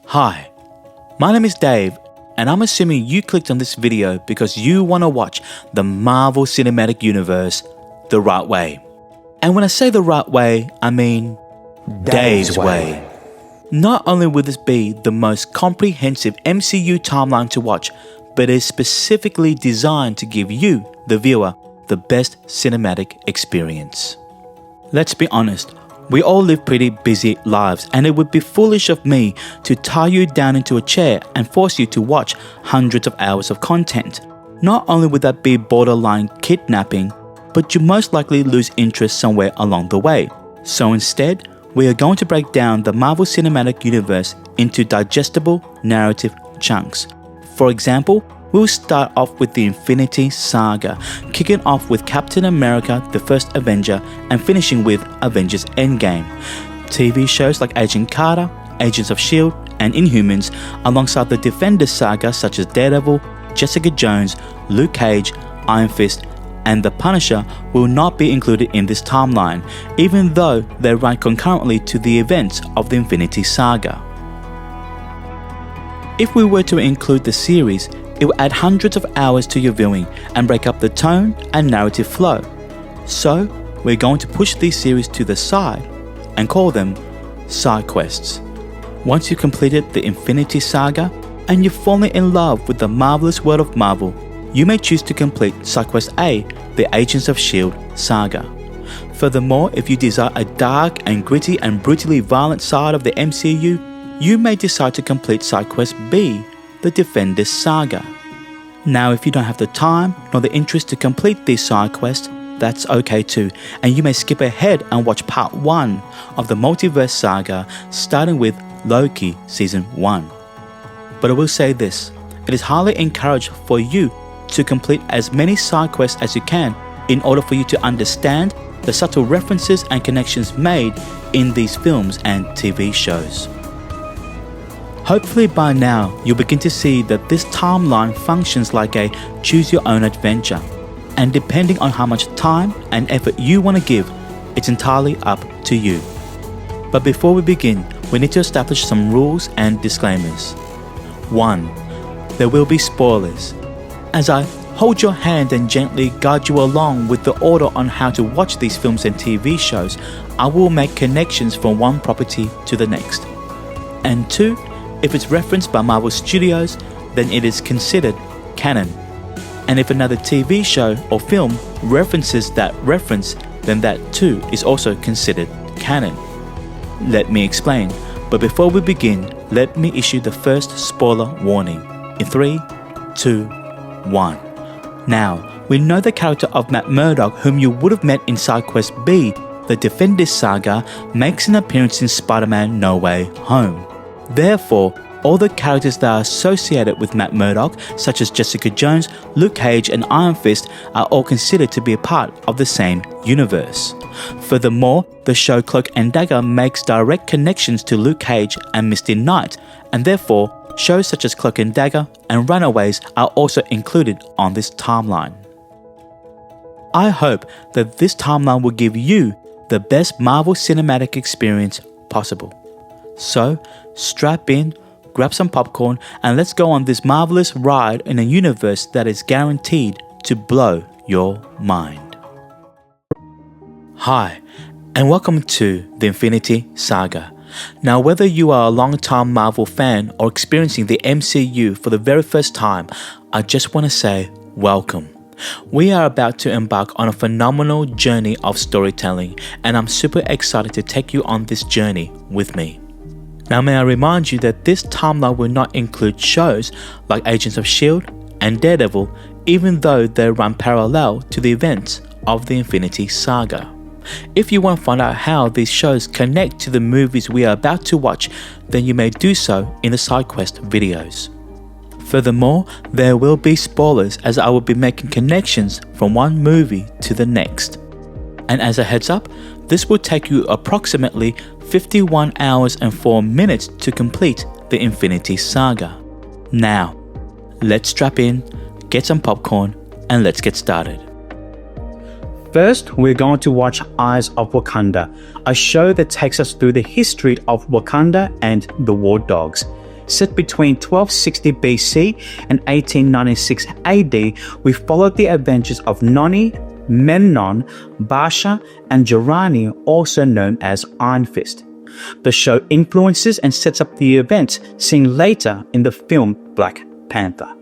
Hi, my name is Dave, and I'm assuming you clicked on this video because you want to watch the Marvel Cinematic Universe the right way. And when I say the right way, I mean Dave's way. Not only will this be the most comprehensive MCU timeline to watch, but it is specifically designed to give you, the viewer, the best cinematic experience. Let's be honest, we all live pretty busy lives, and it would be foolish of me to tie you down into a chair and force you to watch hundreds of hours of content. Not only would that be borderline kidnapping, but you most likely lose interest somewhere along the way. So instead, we are going to break down the Marvel Cinematic Universe into digestible narrative chunks. For example, we'll start off with the Infinity Saga, kicking off with Captain America, the First Avenger, and finishing with Avengers Endgame. TV shows like Agent Carter, Agents of S.H.I.E.L.D, and Inhumans, alongside the Defenders Saga such as Daredevil, Jessica Jones, Luke Cage, Iron Fist, and The Punisher will not be included in this timeline, even though they run concurrently to the events of the Infinity Saga. If we were to include the series, it will add hundreds of hours to your viewing and break up the tone and narrative flow. So, we're going to push these series to the side and call them side quests. Once you've completed the Infinity Saga and you've fallen in love with the marvelous world of Marvel, you may choose to complete Side Quest A, the Agents of S.H.I.E.L.D. saga. Furthermore, if you desire a dark and gritty and brutally violent side of the MCU, you may decide to complete Side Quest B, the Defenders Saga. Now, if you don't have the time nor the interest to complete these side quests, that's okay too, and you may skip ahead and watch part 1 of the Multiverse Saga, starting with Loki Season 1. But I will say this, it is highly encouraged for you to complete as many side quests as you can in order for you to understand the subtle references and connections made in these films and TV shows. Hopefully by now you'll begin to see that this timeline functions like a choose your own adventure, and depending on how much time and effort you want to give, it's entirely up to you. But before we begin, we need to establish some rules and disclaimers. 1. There will be spoilers. As I hold your hand and gently guide you along with the order on how to watch these films and TV shows, I will make connections from one property to the next. And 2, if it's referenced by Marvel Studios, then it is considered canon. And if another TV show or film references that reference, then that too is also considered canon. Let me explain, but before we begin, let me issue the first spoiler warning. In 3, 2, 1. Now, we know the character of Matt Murdock, whom you would have met in Side Quest B, the Defenders Saga, makes an appearance in Spider-Man No Way Home. Therefore, all the characters that are associated with Matt Murdock, such as Jessica Jones, Luke Cage, and Iron Fist, are all considered to be a part of the same universe. Furthermore, the show Cloak and Dagger makes direct connections to Luke Cage and Misty Knight, and therefore, shows such as Cloak and Dagger and Runaways are also included on this timeline. I hope that this timeline will give you the best Marvel cinematic experience possible. So, strap in, grab some popcorn, and let's go on this marvelous ride in a universe that is guaranteed to blow your mind. Hi, and welcome to the Infinity Saga. Now, whether you are a long-time Marvel fan or experiencing the MCU for the very first time, I just want to say welcome. We are about to embark on a phenomenal journey of storytelling, and I'm super excited to take you on this journey with me. Now, may I remind you that this timeline will not include shows like Agents of S.H.I.E.L.D. and Daredevil, even though they run parallel to the events of the Infinity Saga. If you want to find out how these shows connect to the movies we are about to watch, then you may do so in the side quest videos. Furthermore, there will be spoilers as I will be making connections from one movie to the next. And as a heads up, this will take you approximately 51 hours and 4 minutes to complete the Infinity Saga. Now, let's strap in, get some popcorn, and let's get started. First, we're going to watch Eyes of Wakanda, a show that takes us through the history of Wakanda and the War Dogs. Set between 1260 BC and 1896 AD, we followed the adventures of Noni, Memnon, Basha, and Jarani, also known as Iron Fist. The show influences and sets up the events seen later in the film Black Panther.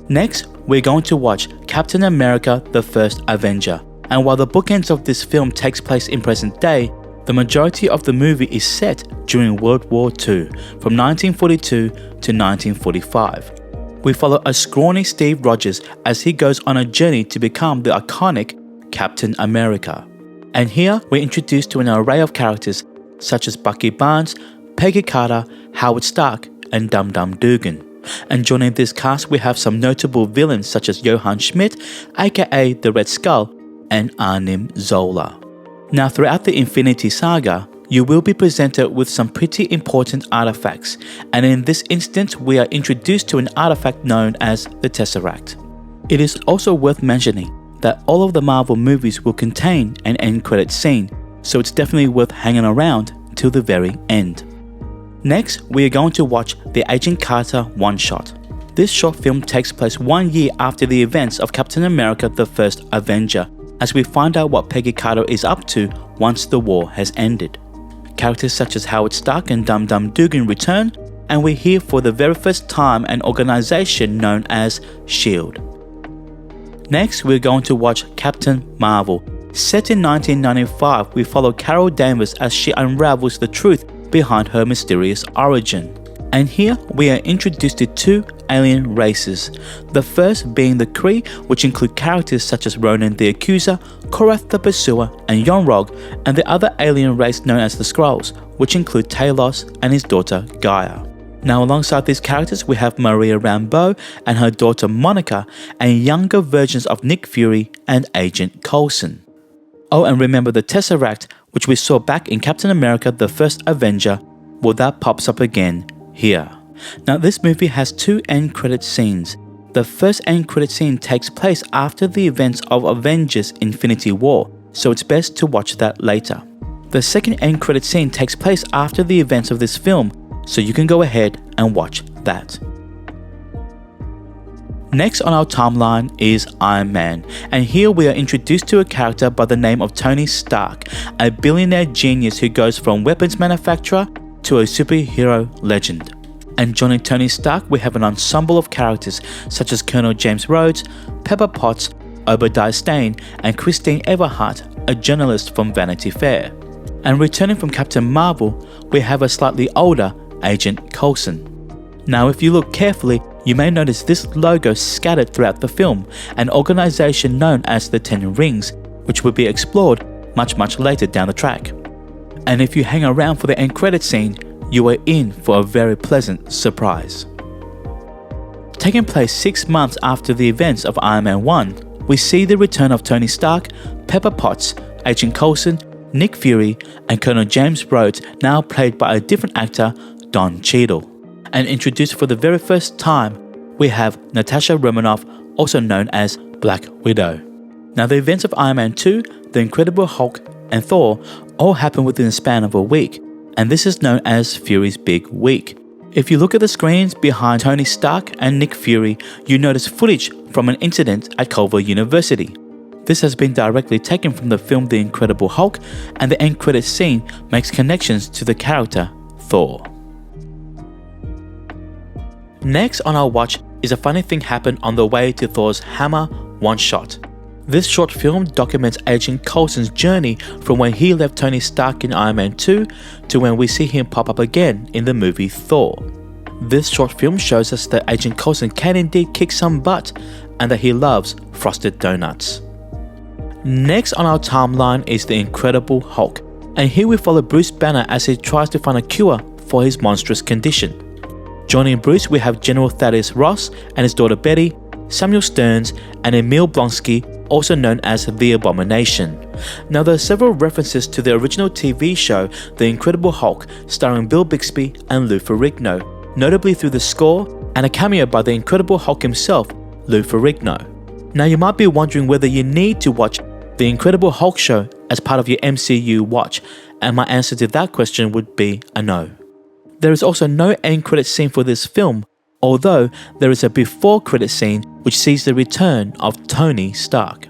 Next, we're going to watch Captain America: The First Avenger. And while the bookends of this film takes place in present day, the majority of the movie is set during World War II, from 1942 to 1945. We follow a scrawny Steve Rogers as he goes on a journey to become the iconic Captain America. And here we're introduced to an array of characters such as Bucky Barnes, Peggy Carter, Howard Stark, and Dum Dum Dugan. And joining this cast we have some notable villains such as Johann Schmidt, aka the Red Skull, and Arnim Zola. Now throughout the Infinity Saga, you will be presented with some pretty important artifacts, and in this instance we are introduced to an artifact known as the Tesseract. It is also worth mentioning that all of the Marvel movies will contain an end credit scene, so it's definitely worth hanging around till the very end. Next, we are going to watch the Agent Carter one-shot. This short film takes place 1 year after the events of Captain America: The First Avenger, as we find out what Peggy Carter is up to once the war has ended. Characters such as Howard Stark and Dum Dum Dugan return, and we hear for the very first time an organization known as S.H.I.E.L.D. Next, we're going to watch Captain Marvel. Set in 1995, we follow Carol Danvers as she unravels the truth behind her mysterious origin. And here we are introduced to two alien races, the first being the Kree, which include characters such as Ronan the Accuser, Korath the Pursuer, and Yon-Rogg, and the other alien race known as the Skrulls, which include Talos and his daughter Gaia. Now alongside these characters we have Maria Rambeau and her daughter Monica, and younger versions of Nick Fury and Agent Coulson. Oh, and remember the Tesseract, which we saw back in Captain America: The First Avenger, well that pops up again here. Now this movie has two end credit scenes. The first end credit scene takes place after the events of Avengers Infinity War, so it's best to watch that later. The second end credit scene takes place after the events of this film, so you can go ahead and watch that. Next on our timeline is Iron Man, and here we are introduced to a character by the name of Tony Stark, a billionaire genius who goes from weapons manufacturer to a superhero legend. And joining Tony Stark we have an ensemble of characters such as Colonel James Rhodes, Pepper Potts, Obadiah Stane, and Christine Everhart, a journalist from Vanity Fair. And returning from Captain Marvel, we have a slightly older Agent Coulson. Now if you look carefully, you may notice this logo scattered throughout the film, an organization known as the Ten Rings, which will be explored much later down the track. And if you hang around for the end credit scene, you are in for a very pleasant surprise. Taking place 6 months after the events of Iron Man 1, we see the return of Tony Stark, Pepper Potts, Agent Coulson, Nick Fury, and Colonel James Rhodes, now played by a different actor, Don Cheadle. And introduced for the very first time, we have Natasha Romanoff, also known as Black Widow. Now the events of Iron Man 2, The Incredible Hulk, and Thor all happen within the span of a week, and this is known as Fury's Big Week. If you look at the screens behind Tony Stark and Nick Fury, you notice footage from an incident at Culver University. This has been directly taken from the film The Incredible Hulk, and the end credits scene makes connections to the character Thor. Next on our watch is A Funny Thing Happened on the Way to Thor's Hammer one-shot. This short film documents Agent Coulson's journey from when he left Tony Stark in Iron Man 2 to when we see him pop up again in the movie Thor. This short film shows us that Agent Coulson can indeed kick some butt and that he loves frosted donuts. Next on our timeline is The Incredible Hulk, and here we follow Bruce Banner as he tries to find a cure for his monstrous condition. Joining Bruce we have General Thaddeus Ross and his daughter Betty, Samuel Stearns, and Emil Blonsky, also known as The Abomination. Now there are several references to the original TV show The Incredible Hulk, starring Bill Bixby and Lou Ferrigno, notably through the score and a cameo by the Incredible Hulk himself, Lou Ferrigno. Now you might be wondering whether you need to watch The Incredible Hulk show as part of your MCU watch, and my answer to that question would be a no. There is also no end credit scene for this film, although there is a before credit scene which sees the return of Tony Stark.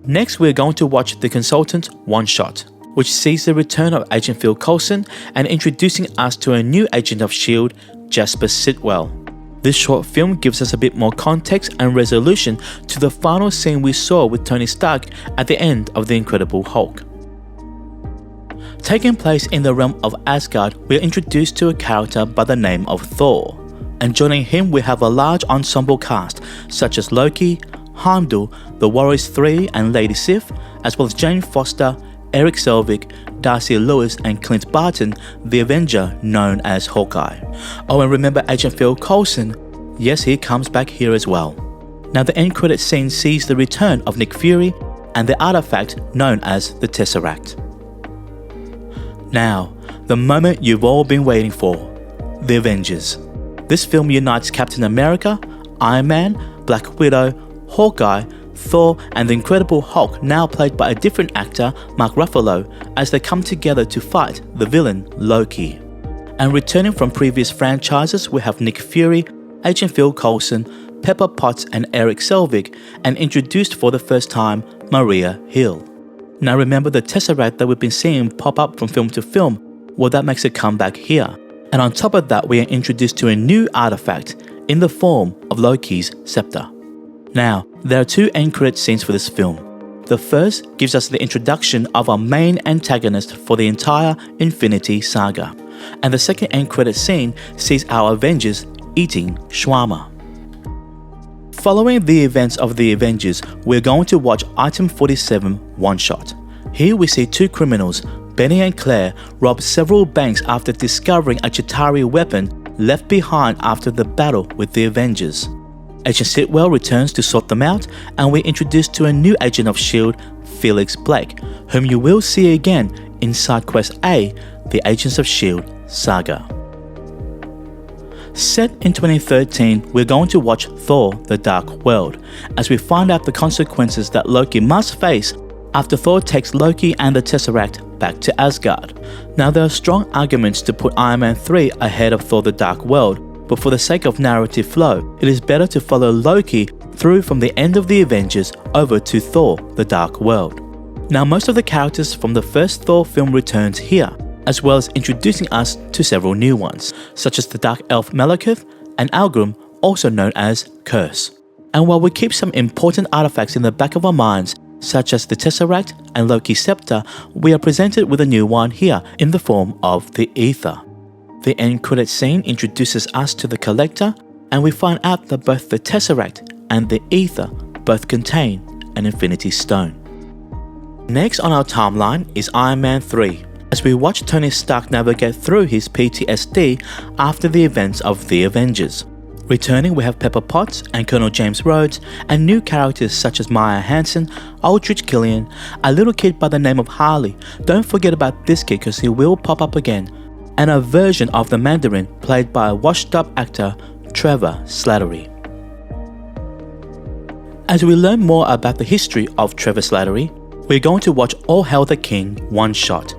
Next, we're going to watch The Consultant one-shot, which sees the return of Agent Phil Coulson and introducing us to a new agent of S.H.I.E.L.D, Jasper Sitwell. This short film gives us a bit more context and resolution to the final scene we saw with Tony Stark at the end of The Incredible Hulk. Taking place in the realm of Asgard, we are introduced to a character by the name of Thor, and joining him we have a large ensemble cast such as Loki, Heimdall, the Warriors 3 and Lady Sif, as well as Jane Foster, Eric Selvig, Darcy Lewis and Clint Barton, the Avenger known as Hawkeye. Oh, and remember Agent Phil Coulson? Yes, he comes back here as well. Now the end credit scene sees the return of Nick Fury and the artifact known as the Tesseract. Now, the moment you've all been waiting for, The Avengers. This film unites Captain America, Iron Man, Black Widow, Hawkeye, Thor and the Incredible Hulk, now played by a different actor, Mark Ruffalo, as they come together to fight the villain Loki. And returning from previous franchises, we have Nick Fury, Agent Phil Coulson, Pepper Potts and Eric Selvig, and introduced for the first time, Maria Hill. Now remember the Tesseract that we've been seeing pop up from film to film? Well, that makes a comeback here. And on top of that, we are introduced to a new artifact in the form of Loki's scepter. Now, there are two end credit scenes for this film. The first gives us the introduction of our main antagonist for the entire Infinity Saga, and the second end credit scene sees our Avengers eating shawarma. Following the events of the Avengers, we're going to watch Item 47 one-shot. Here we see two criminals, Benny and Claire, rob several banks after discovering a Chitauri weapon left behind after the battle with the Avengers. Agent Sitwell returns to sort them out, and we're introduced to a new agent of S.H.I.E.L.D, Felix Blake, whom you will see again in Side Quest A, the Agents of S.H.I.E.L.D saga. Set in 2013, we're going to watch Thor: The Dark World, as we find out the consequences that Loki must face after Thor takes Loki and the Tesseract back to Asgard. Now there are strong arguments to put Iron Man 3 ahead of Thor: The Dark World, but for the sake of narrative flow, it is better to follow Loki through from the end of the Avengers over to Thor: The Dark World. Now most of the characters from the first Thor film returns here, as well as introducing us to several new ones, such as the Dark Elf Malekith and Algrim, also known as Curse. And while we keep some important artifacts in the back of our minds, such as the Tesseract and Loki's scepter, we are presented with a new one here in the form of the Aether. The end credit scene introduces us to the Collector, and we find out that both the Tesseract and the Aether both contain an Infinity Stone. Next on our timeline is Iron Man 3, as we watch Tony Stark navigate through his PTSD after the events of the Avengers. Returning, we have Pepper Potts and Colonel James Rhodes, and new characters such as Maya Hansen, Aldrich Killian, a little kid by the name of Harley, don't forget about this kid because he will pop up again, and a version of the Mandarin played by a washed up actor, Trevor Slattery. As we learn more about the history of Trevor Slattery, we're going to watch All Hail the King one shot.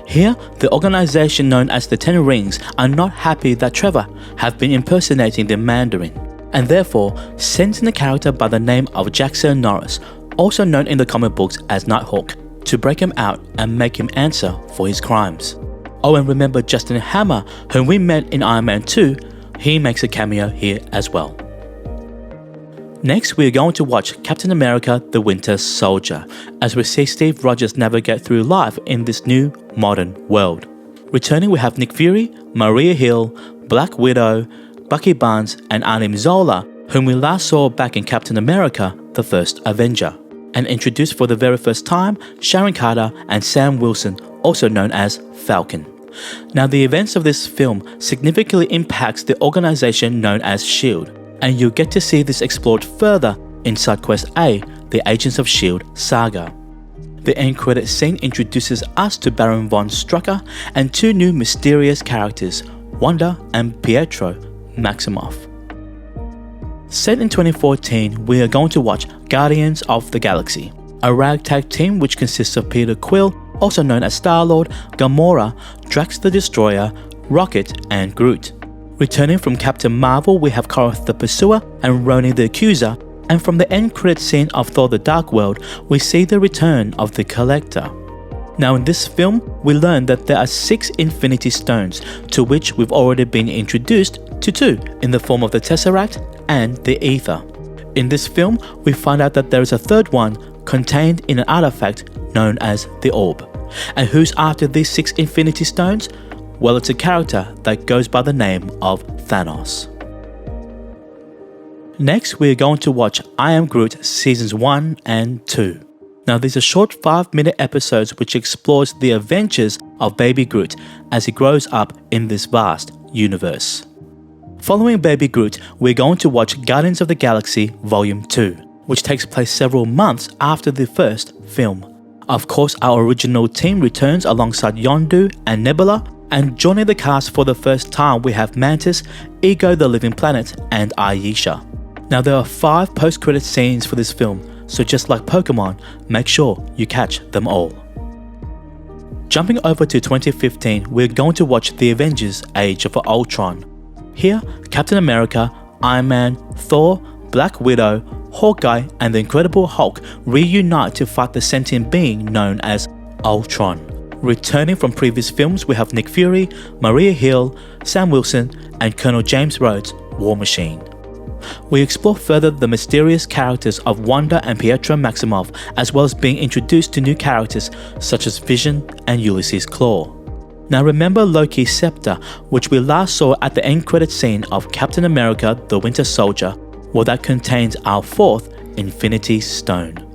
Here, the organization known as the Ten Rings are not happy that Trevor have been impersonating the Mandarin, and therefore sends in a character by the name of Jackson Norris, also known in the comic books as Nighthawk, to break him out and make him answer for his crimes. Oh, and remember Justin Hammer, whom we met in Iron Man 2, he makes a cameo here as well. Next, we are going to watch Captain America: The Winter Soldier, as we see Steve Rogers navigate through life in this new modern world. Returning, we have Nick Fury, Maria Hill, Black Widow, Bucky Barnes, and Arnim Zola, whom we last saw back in Captain America: The First Avenger. And introduced for the very first time, Sharon Carter and Sam Wilson, also known as Falcon. Now, the events of this film significantly impacts the organization known as S.H.I.E.L.D, and you'll get to see this explored further in Side Quest A, the Agents of S.H.I.E.L.D saga. The end credit scene introduces us to Baron von Strucker and two new mysterious characters, Wanda and Pietro Maximoff. Set in 2014, we are going to watch Guardians of the Galaxy, a ragtag team which consists of Peter Quill, also known as Star-Lord, Gamora, Drax the Destroyer, Rocket, and Groot. Returning from Captain Marvel, we have Korath the Pursuer and Ronan the Accuser, and from the end credit scene of Thor the Dark World, we see the return of the Collector. Now in this film, we learn that there are 6 Infinity Stones, to which we've already been introduced to 2, in the form of the Tesseract and the Ether. In this film, we find out that there is a third one contained in an artifact known as the Orb. And who's after these 6 Infinity Stones? Well, it's a character that goes by the name of Thanos. Next, we are going to watch I Am Groot Seasons 1 and 2. Now, these are short 5-minute episodes which explores the adventures of Baby Groot as he grows up in this vast universe. Following Baby Groot, we're going to watch Guardians of the Galaxy Volume 2, which takes place several months after the first film. Of course, our original team returns alongside Yondu and Nebula, and joining the cast for the first time we have Mantis, Ego the Living Planet, and Ayesha. Now, there are 5 post-credit scenes for this film, so just like Pokemon, make sure you catch them all. Jumping over to 2015, we're going to watch The Avengers Age of Ultron. Here, Captain America, Iron Man, Thor, Black Widow, Hawkeye, and the Incredible Hulk reunite to fight the sentient being known as Ultron. Returning from previous films, we have Nick Fury, Maria Hill, Sam Wilson, and Colonel James Rhodes' War Machine. We explore further the mysterious characters of Wanda and Pietro Maximoff, as well as being introduced to new characters such as Vision and Ulysses Klaue. Now remember Loki's scepter, which we last saw at the end credit scene of Captain America the Winter Soldier? Well, that contains our 4th Infinity Stone.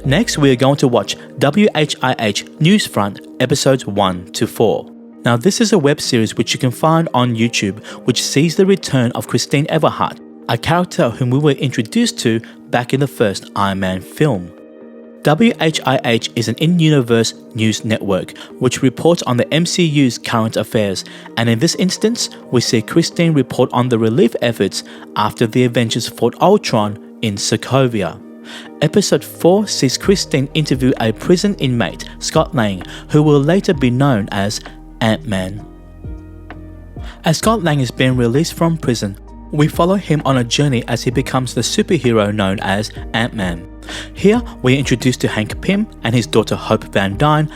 Next, we are going to watch WHIH Newsfront episodes 1 to 4. Now, this is a web series which you can find on YouTube, which sees the return of Christine Everhart, a character whom we were introduced to back in the first Iron Man film. WHIH is an in-universe news network which reports on the MCU's current affairs, and in this instance, we see Christine report on the relief efforts after the Avengers fought Ultron in Sokovia. Episode 4 sees Christine interview a prison inmate, Scott Lang, who will later be known as Ant-Man. As Scott Lang is being released from prison, we follow him on a journey as he becomes the superhero known as Ant-Man. Here, we are introduced to Hank Pym and his daughter Hope Van Dyne,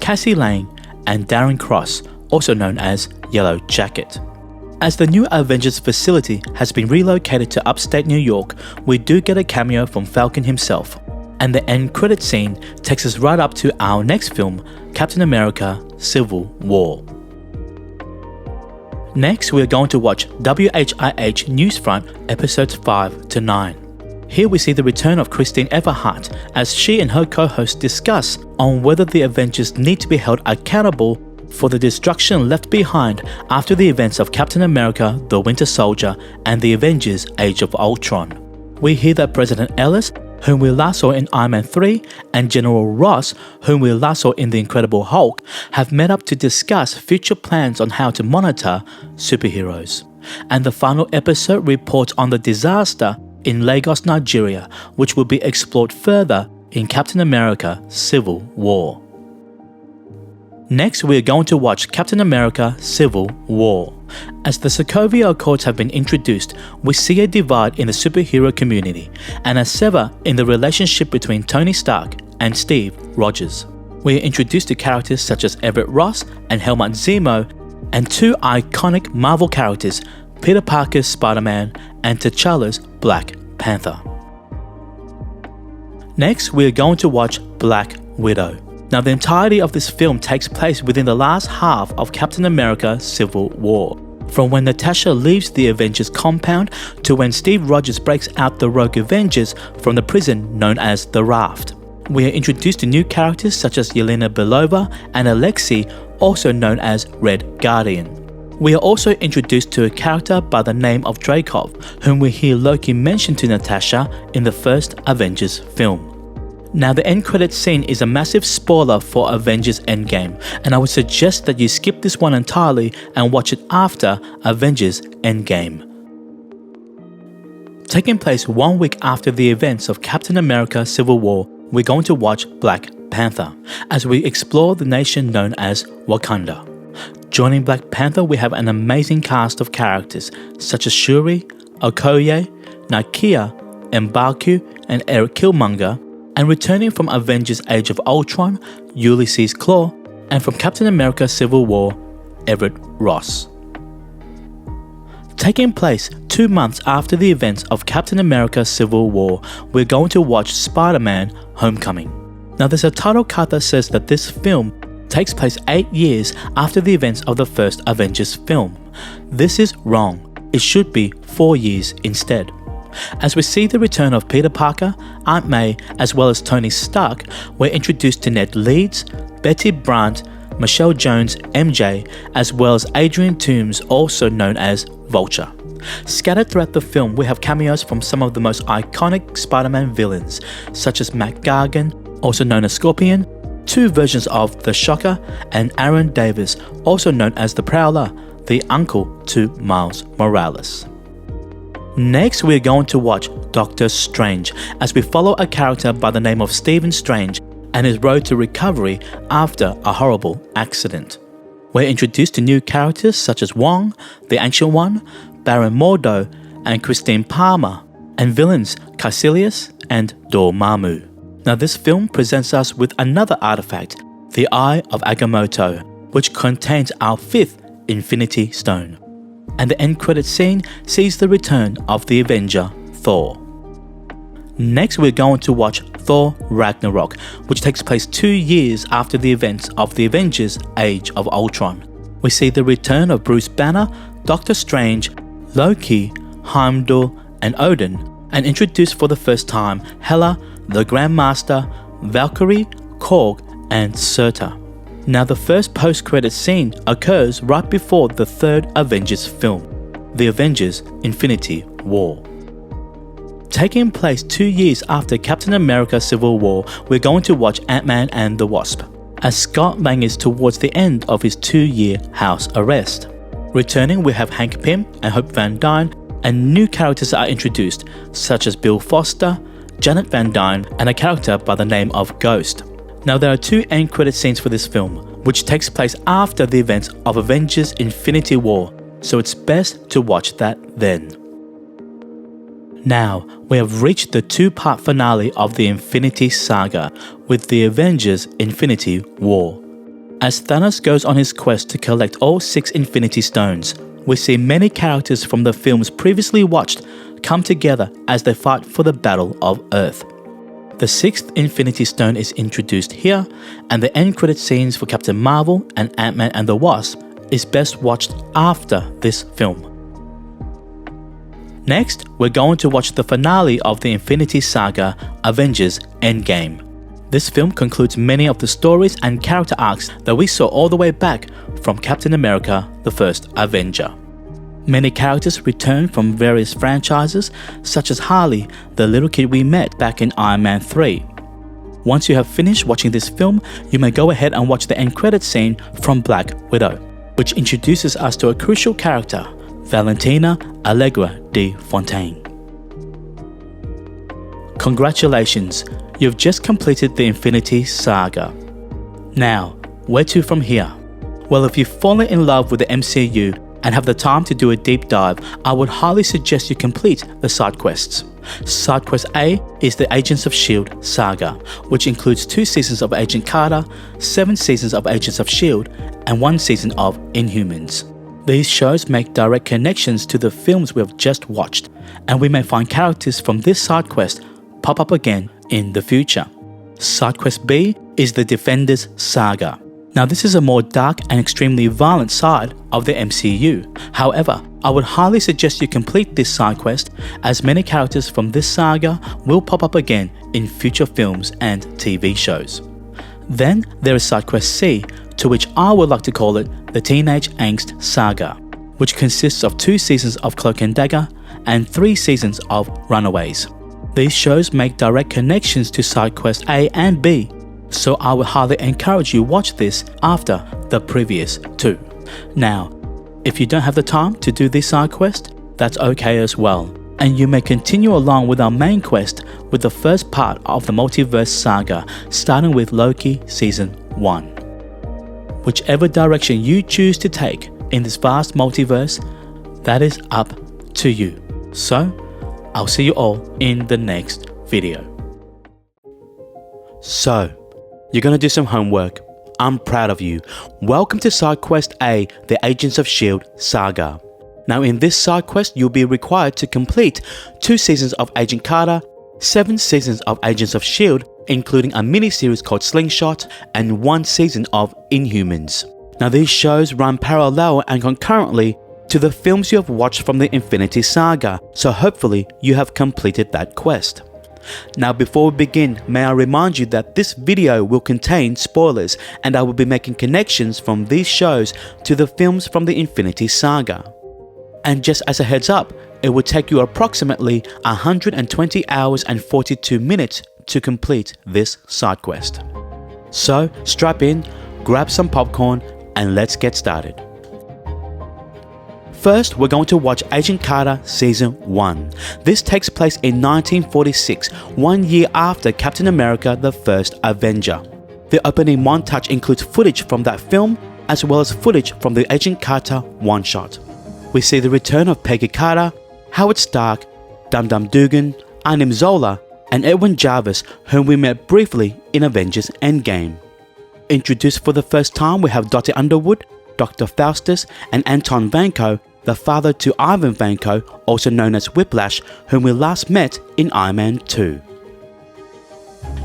Cassie Lang, and Darren Cross, also known as Yellow Jacket. As the new Avengers facility has been relocated to upstate New York, we do get a cameo from Falcon himself, and the end credit scene takes us right up to our next film, Captain America Civil War. Next, we are going to watch WHIH Newsfront episodes 5 to 9. Here we see the return of Christine Everhart as she and her co-host discuss on whether the Avengers need to be held accountable for the destruction left behind after the events of Captain America the Winter Soldier and the Avengers Age of Ultron. We hear that President Ellis, whom we last saw in Iron Man 3, and General Ross, whom we last saw in The Incredible Hulk, have met up to discuss future plans on how to monitor superheroes. And the final episode reports on the disaster in Lagos, Nigeria, which will be explored further in Captain America Civil War. Next, we are going to watch Captain America Civil War. As the Sokovia Accords have been introduced, we see a divide in the superhero community and a sever in the relationship between Tony Stark and Steve Rogers. We are introduced to characters such as Everett Ross and Helmut Zemo, and 2 iconic Marvel characters, Peter Parker's Spider-Man and T'Challa's Black Panther. Next, we are going to watch Black Widow. Now, the entirety of this film takes place within the last half of Captain America Civil War, from when Natasha leaves the Avengers compound to when Steve Rogers breaks out the Rogue Avengers from the prison known as the Raft. We are introduced to new characters such as Yelena Belova and Alexei, also known as Red Guardian. We are also introduced to a character by the name of Dreykov, whom we hear Loki mention to Natasha in the first Avengers film. Now, the end credits scene is a massive spoiler for Avengers Endgame, and I would suggest that you skip this one entirely and watch it after Avengers Endgame. Taking place 1 week after the events of Captain America Civil War, we're going to watch Black Panther, as we explore the nation known as Wakanda. Joining Black Panther, we have an amazing cast of characters such as Shuri, Okoye, Nakia, M'Baku, and Eric Killmonger, and returning from Avengers Age of Ultron, Ulysses Claw, and from Captain America Civil War, Everett Ross. Taking place 2 months after the events of Captain America Civil War, we're going to watch Spider-Man Homecoming. Now there's a title card that says that this film takes place 8 years after the events of the first Avengers film. This is wrong. It should be 4 years instead. As we see the return of Peter Parker, Aunt May, as well as Tony Stark, we're introduced to Ned Leeds, Betty Brant, Michelle Jones, MJ, as well as Adrian Toomes, also known as Vulture. Scattered throughout the film, we have cameos from some of the most iconic Spider-Man villains, such as Matt Gargan, also known as Scorpion, 2 versions of the Shocker, and Aaron Davis, also known as the Prowler, the uncle to Miles Morales. Next, we're going to watch Doctor Strange, as we follow a character by the name of Stephen Strange and his road to recovery after a horrible accident. We're introduced to new characters such as Wong, the Ancient One, Baron Mordo, and Christine Palmer, and villains Caecilius and Dormammu. Now this film presents us with another artifact, the Eye of Agamotto, which contains our 5th Infinity Stone. And the end credit scene sees the return of the Avenger, Thor. Next, we're going to watch Thor Ragnarok, which takes place 2 years after the events of the Avengers Age of Ultron. We see the return of Bruce Banner, Doctor Strange, Loki, Heimdall, and Odin, and introduce for the first time Hela, the Grandmaster, Valkyrie, Korg, and Surtur. Now the first post-credit scene occurs right before the 3rd Avengers film, The Avengers Infinity War. Taking place 2 years after Captain America Civil War, we're going to watch Ant-Man and the Wasp, as Scott Lang is towards the end of his 2-year house arrest. Returning, we have Hank Pym and Hope Van Dyne, and new characters are introduced, such as Bill Foster, Janet Van Dyne, and a character by the name of Ghost. Now there are 2 end credit scenes for this film, which takes place after the events of Avengers Infinity War, so it's best to watch that then. Now, we have reached the 2-part finale of the Infinity Saga with the Avengers Infinity War. As Thanos goes on his quest to collect all 6 Infinity Stones, we see many characters from the films previously watched come together as they fight for the Battle of Earth. The 6th Infinity Stone is introduced here, and the end credit scenes for Captain Marvel and Ant-Man and the Wasp is best watched after this film. Next, we're going to watch the finale of the Infinity Saga, Avengers Endgame. This film concludes many of the stories and character arcs that we saw all the way back from Captain America, the First Avenger. Many characters return from various franchises, such as Harley, the little kid we met back in Iron Man 3. Once you have finished watching this film, you may go ahead and watch the end credit scene from Black Widow, which introduces us to a crucial character, Valentina Allegra de Fontaine. Congratulations, you've just completed the Infinity Saga. Now, where to from here? Well, if you've fallen in love with the MCU and have the time to do a deep dive, I would highly suggest you complete the side quests. Side quest A is the Agents of S.H.I.E.L.D. saga, which includes 2 seasons of Agent Carter, 7 seasons of Agents of S.H.I.E.L.D., and 1 season of Inhumans. These shows make direct connections to the films we have just watched, and we may find characters from this side quest pop up again in the future. Side quest B is the Defenders Saga. Now this is a more dark and extremely violent side of the MCU. However, I would highly suggest you complete this side quest, as many characters from this saga will pop up again in future films and TV shows. Then there is side quest C, to which I would like to call it the Teenage Angst Saga, which consists of 2 seasons of Cloak and Dagger and 3 seasons of Runaways. These shows make direct connections to side quest A and B, so I would highly encourage you watch this after the previous 2. Now, if you don't have the time to do this side quest, that's okay as well. and you may continue along with our main quest with the first part of the Multiverse Saga, starting with Loki Season 1. Whichever direction you choose to take in this vast multiverse, that is up to you. So, I'll see you all in the next video. So, you're gonna do some homework. I'm proud of you. Welcome to Side Quest A, the Agents of S.H.I.E.L.D. Saga. Now in this side quest, you'll be required to complete 2 seasons of Agent Carter, 7 seasons of Agents of S.H.I.E.L.D., including a mini-series called Slingshot, and 1 season of Inhumans. Now these shows run parallel and concurrently to the films you have watched from the Infinity Saga, so hopefully you have completed that quest. Now before we begin, may I remind you that this video will contain spoilers, and I will be making connections from these shows to the films from the Infinity Saga. And just as a heads up, it will take you approximately 120 hours and 42 minutes to complete this side quest. So strap in, grab some popcorn, and let's get started. First, we're going to watch Agent Carter Season 1. This takes place in 1946, 1 year after Captain America the First Avenger. The opening montage includes footage from that film, as well as footage from the Agent Carter one-shot. We see the return of Peggy Carter, Howard Stark, Dum Dum Dugan, Anim Zola, and Edwin Jarvis, whom we met briefly in Avengers Endgame. Introduced for the first time, we have Dottie Underwood, Dr. Faustus, and Anton Vanko, the father to Ivan Vanko, also known as Whiplash, whom we last met in Iron Man 2.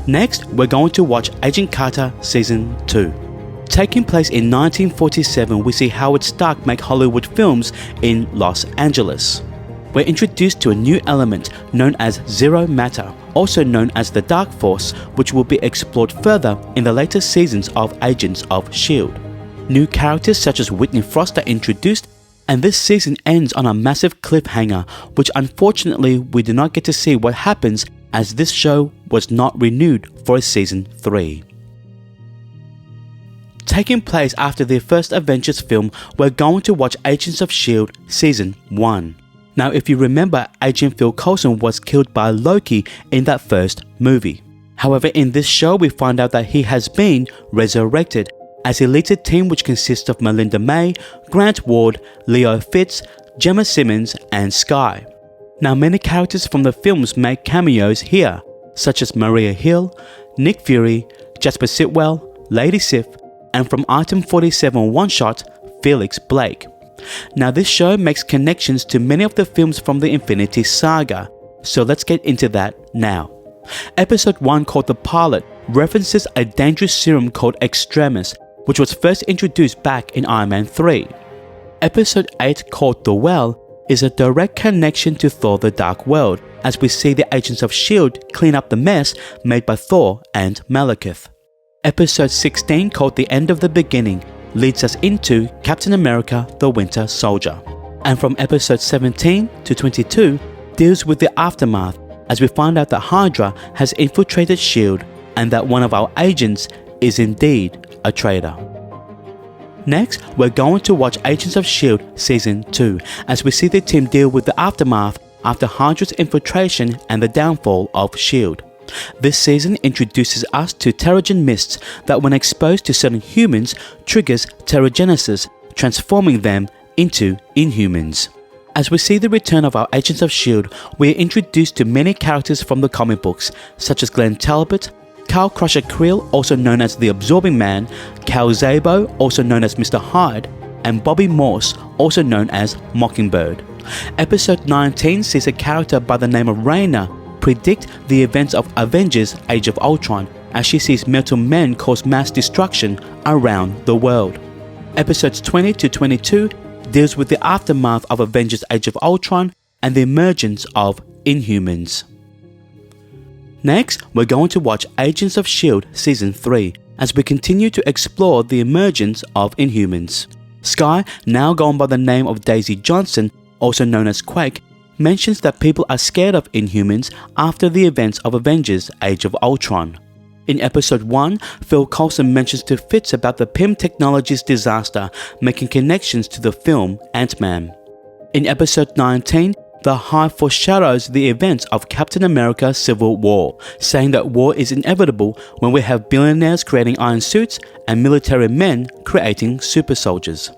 Next, we're going to watch Agent Carter Season 2. Taking place in 1947, we see Howard Stark make Hollywood films in Los Angeles. We're introduced to a new element known as Zero Matter, also known as the Dark Force, which will be explored further in the later seasons of Agents of S.H.I.E.L.D. New characters such as Whitney Frost are introduced, and this season ends on a massive cliffhanger, which unfortunately we do not get to see what happens, as this show was not renewed for a Season 3. Taking place after the first Avengers film, we're going to watch Agents of S.H.I.E.L.D. Season 1. Now if you remember, Agent Phil Coulson was killed by Loki in that first movie. However, in this show we find out that he has been resurrected, as he leads a team which consists of Melinda May, Grant Ward, Leo Fitz, Gemma Simmons, and Skye. Now many characters from the films make cameos here, such as Maria Hill, Nick Fury, Jasper Sitwell, Lady Sif, and from Item 47 one-shot, Felix Blake. Now this show makes connections to many of the films from the Infinity Saga, so let's get into that now. Episode 1, called The Pilot, references a dangerous serum called Extremis, which was first introduced back in Iron Man 3. Episode 8, called The Well, is a direct connection to Thor the Dark World, as we see the Agents of S.H.I.E.L.D. clean up the mess made by Thor and Malekith. Episode 16, called The End of the Beginning, leads us into Captain America the Winter Soldier. And from episode 17 to 22 deals with the aftermath, as we find out that Hydra has infiltrated S.H.I.E.L.D. and that one of our agents is indeed a traitor. Next, we're going to watch Agents of S.H.I.E.L.D. Season 2, as we see the team deal with the aftermath after Hydra's infiltration and the downfall of S.H.I.E.L.D. This season introduces us to Terrigen mists that, when exposed to certain humans, triggers Terrigenesis, transforming them into Inhumans. As we see the return of our Agents of S.H.I.E.L.D., we are introduced to many characters from the comic books, such as Glenn Talbot, Kyle Crusher Creel, also known as the Absorbing Man, Cal Zabo, also known as Mr. Hyde, and Bobby Morse, also known as Mockingbird. Episode 19 sees a character by the name of Raina predict the events of Avengers Age of Ultron, as she sees metal men cause mass destruction around the world. Episodes 20 to 22 deals with the aftermath of Avengers Age of Ultron and the emergence of Inhumans. Next, we're going to watch Agents of S.H.I.E.L.D. Season 3, as we continue to explore the emergence of Inhumans. Skye, now gone by the name of Daisy Johnson, also known as Quake, mentions that people are scared of Inhumans after the events of Avengers Age of Ultron. In episode 1, Phil Coulson mentions to Fitz about the Pym Technologies disaster, making connections to the film Ant-Man. In episode 19, the Hive foreshadows the events of Captain America Civil War, saying that war is inevitable when we have billionaires creating iron suits and military men creating super soldiers.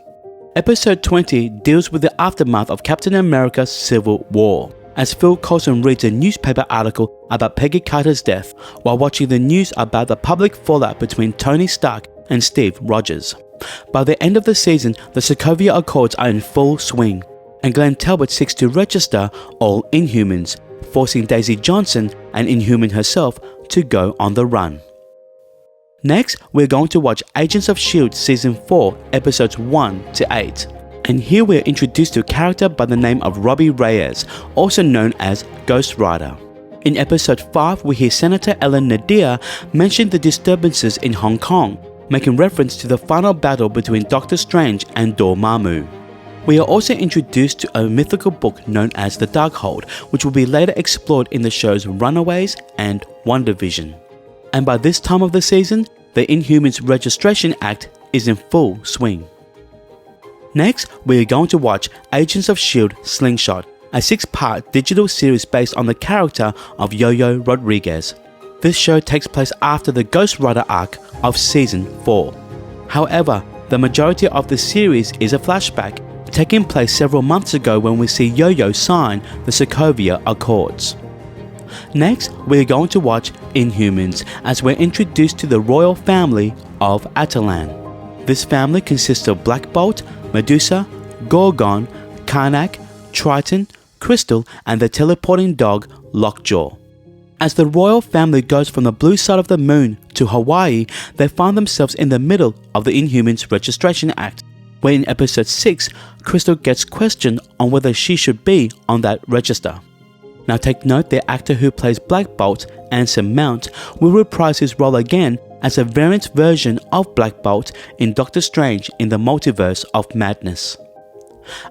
Episode 20 deals with the aftermath of Captain America Civil War, as Phil Coulson reads a newspaper article about Peggy Carter's death while watching the news about the public fallout between Tony Stark and Steve Rogers. By the end of the season, the Sokovia Accords are in full swing, and Glenn Talbot seeks to register all Inhumans, forcing Daisy Johnson, an Inhuman herself, to go on the run. Next, we're going to watch Agents of S.H.I.E.L.D. Season 4, Episodes 1 to 8. And here we're introduced to a character by the name of Robbie Reyes, also known as Ghost Rider. In Episode 5, we hear Senator Ellen Nadir mention the disturbances in Hong Kong, making reference to the final battle between Doctor Strange and Dormammu. We are also introduced to a mythical book known as The Darkhold, which will be later explored in the shows Runaways and WandaVision. And by this time of the season, the Inhumans Registration Act is in full swing. Next, we are going to watch Agents of S.H.I.E.L.D. Slingshot, a 6-part digital series based on the character of Yo-Yo Rodriguez. This show takes place after the Ghost Rider arc of Season 4. However, the majority of the series is a flashback, taking place several months ago when we see Yo-Yo sign the Sokovia Accords. Next, we're going to watch Inhumans, as we're introduced to the royal family of Atalan. This family consists of Black Bolt, Medusa, Gorgon, Karnak, Triton, Crystal, and the teleporting dog Lockjaw. As the royal family goes from the blue side of the moon to Hawaii, they find themselves in the middle of the Inhumans Registration Act, where in Episode 6, Crystal gets questioned on whether she should be on that register. Now take note, the actor who plays Black Bolt, Anson Mount, will reprise his role again as a variant version of Black Bolt in Doctor Strange in the Multiverse of Madness.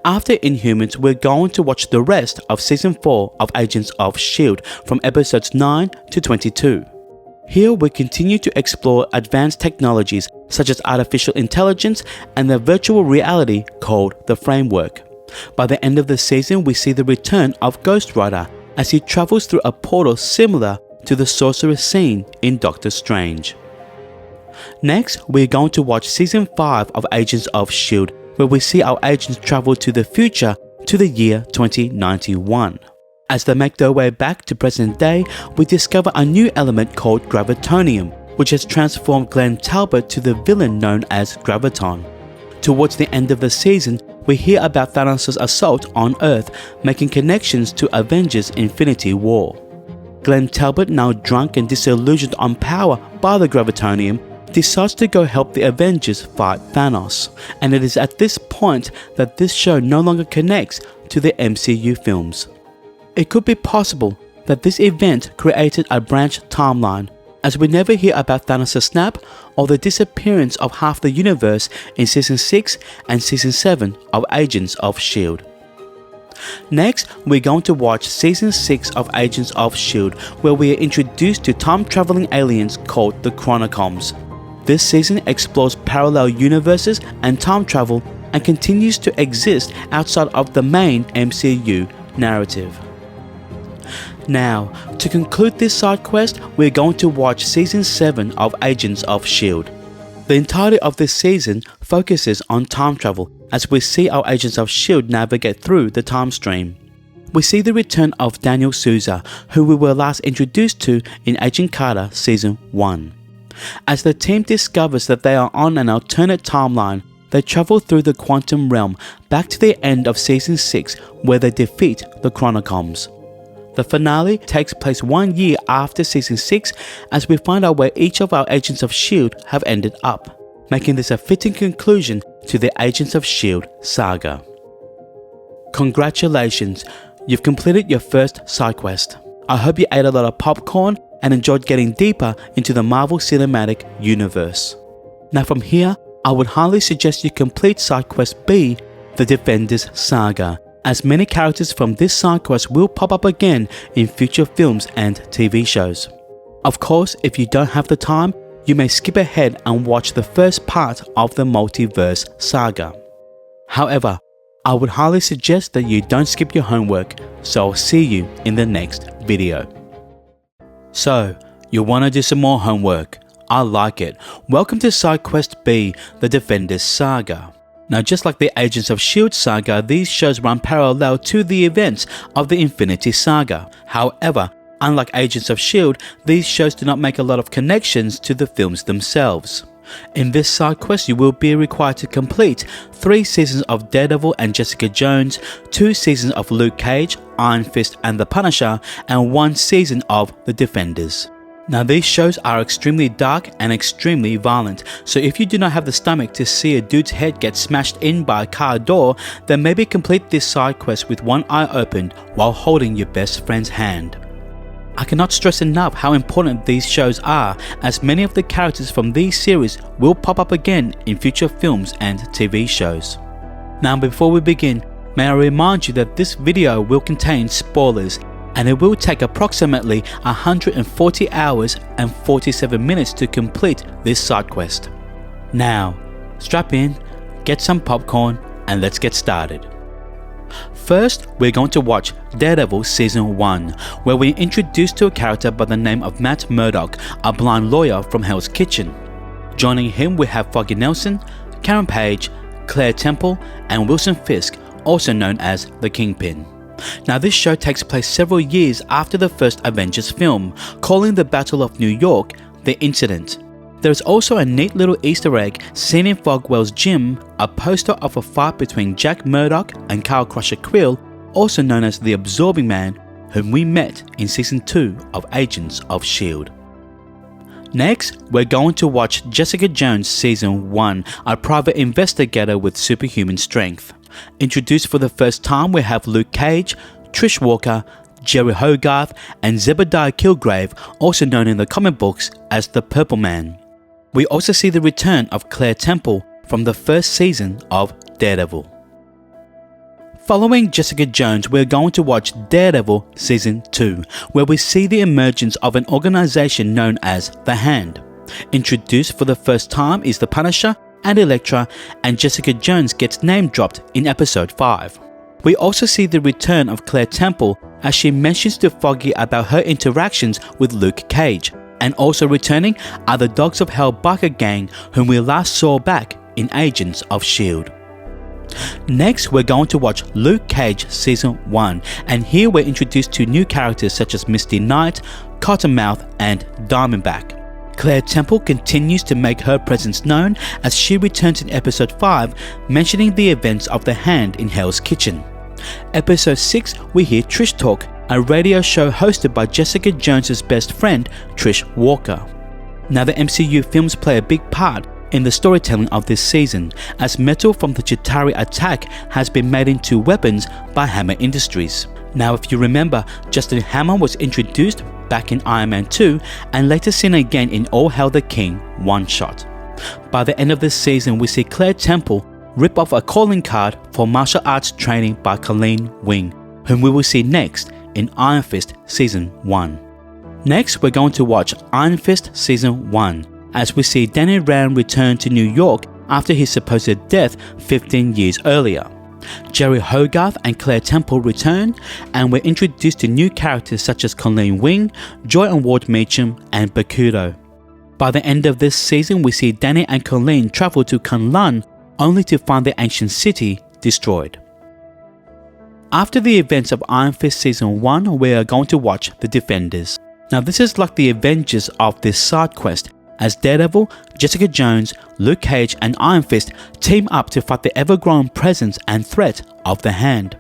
After Inhumans, we're going to watch the rest of Season 4 of Agents of S.H.I.E.L.D. from Episodes 9 to 22. Here we continue to explore advanced technologies such as artificial intelligence and the virtual reality called the Framework. By the end of the season, we see the return of Ghost Rider as he travels through a portal similar to the Sorcerer's scene in Doctor Strange. Next, we're going to watch Season 5 of Agents of S.H.I.E.L.D., where we see our agents travel to the future to the year 2091. As they make their way back to present day, we discover a new element called Gravitonium, which has transformed Glenn Talbot to the villain known as Graviton. Towards the end of the season, we hear about Thanos' assault on Earth, making connections to Avengers Infinity War. Glenn Talbot, now drunk and disillusioned on power by the Gravitonium, decides to go help the Avengers fight Thanos, and it is at this point that this show no longer connects to the MCU films. It could be possible that this event created a branch timeline, as we never hear about Thanos' snap or the disappearance of half the universe in Season 6 and Season 7 of Agents of S.H.I.E.L.D. Next, we're going to watch Season 6 of Agents of S.H.I.E.L.D., where we are introduced to time-traveling aliens called the Chronocoms. This season explores parallel universes and time travel and continues to exist outside of the main MCU narrative. Now, to conclude this side quest, we're going to watch Season 7 of Agents of S.H.I.E.L.D. The entirety of this season focuses on time travel as we see our Agents of S.H.I.E.L.D. navigate through the time stream. We see the return of Daniel Souza, who we were last introduced to in Agent Carter Season 1. As the team discovers that they are on an alternate timeline, they travel through the quantum realm back to the end of Season 6 where they defeat the Chronocoms. The finale takes place 1 year after Season 6 as we find out where each of our Agents of S.H.I.E.L.D. have ended up, making this a fitting conclusion to the Agents of S.H.I.E.L.D. saga. Congratulations, you've completed your first side quest. I hope you ate a lot of popcorn and enjoyed getting deeper into the Marvel Cinematic Universe. Now from here, I would highly suggest you complete side quest B, the Defenders Saga, as many characters from this side quest will pop up again in future films and TV shows. Of course, if you don't have the time, you may skip ahead and watch the first part of the Multiverse Saga. However, I would highly suggest that you don't skip your homework, so I'll see you in the next video. So, you want to do some more homework? I like it. Welcome to Side Quest B, the Defenders Saga. Now, just like the Agents of S.H.I.E.L.D. saga, these shows run parallel to the events of the Infinity Saga. However, unlike Agents of S.H.I.E.L.D., these shows do not make a lot of connections to the films themselves. In this side quest, you will be required to complete 3 seasons of Daredevil and Jessica Jones, 2 seasons of Luke Cage, Iron Fist and the Punisher, and 1 season of The Defenders. Now, these shows are extremely dark and extremely violent, so if you do not have the stomach to see a dude's head get smashed in by a car door, then maybe complete this side quest with one eye open while holding your best friend's hand. I cannot stress enough how important these shows are, as many of the characters from these series will pop up again in future films and TV shows. Now, before we begin, may I remind you that this video will contain spoilers, and it will take approximately 140 hours and 47 minutes to complete this side quest. Now, strap in, get some popcorn, and let's get started. First, we're going to watch Daredevil Season 1, where we're introduced to a character by the name of Matt Murdock, a blind lawyer from Hell's Kitchen. Joining him we have Foggy Nelson, Karen Page, Claire Temple, and Wilson Fisk, also known as the Kingpin. Now, this show takes place several years after the first Avengers film, calling the Battle of New York The Incident. There is also a neat little Easter egg seen in Fogwell's gym, a poster of a fight between Jack Murdock and Kyle Crusher Quill, also known as the Absorbing Man, whom we met in Season 2 of Agents of S.H.I.E.L.D. Next, we're going to watch Jessica Jones Season 1, a private investigator with superhuman strength. Introduced for the first time, we have Luke Cage, Trish Walker, Jerry Hogarth, and Zebediah Kilgrave, also known in the comic books as the Purple Man. We also see the return of Claire Temple from the first season of Daredevil. Following Jessica Jones, we're going to watch Daredevil Season 2, where we see the emergence of an organization known as The Hand. Introduced for the first time is the Punisher and Elektra, and Jessica Jones gets name dropped in episode 5. We also see the return of Claire Temple as she mentions to Foggy about her interactions with Luke Cage, and also returning are the Dogs of Hell biker gang whom we last saw back in Agents of S.H.I.E.L.D. Next, we're going to watch Luke Cage Season 1, and here we're introduced to new characters such as Misty Knight, Cottonmouth, and Diamondback. Claire Temple continues to make her presence known as she returns in episode 5, mentioning the events of the Hand in Hell's Kitchen. Episode 6, we hear Trish Talk, a radio show hosted by Jessica Jones' best friend, Trish Walker. Now, the MCU films play a big part in the storytelling of this season, as metal from the Chitauri attack has been made into weapons by Hammer Industries. Now, if you remember, Justin Hammer was introduced back in Iron Man 2 and later seen again in All Hail the King one-shot. By the end of this season, we see Claire Temple rip off a calling card for martial arts training by Colleen Wing, whom we will see next in Iron Fist Season 1. Next, we're going to watch Iron Fist Season 1, as we see Danny Rand return to New York after his supposed death 15 years earlier. Jerry Hogarth and Claire Temple return, and we're introduced to new characters such as Colleen Wing, Joy and Ward Meacham, and Bakudo. By the end of this season, we see Danny and Colleen travel to Kunlun, only to find the ancient city destroyed. After the events of Iron Fist Season 1, we are going to watch The Defenders. Now, this is like the Avengers of this side quest, as Daredevil, Jessica Jones, Luke Cage, and Iron Fist team up to fight the ever-growing presence and threat of the Hand.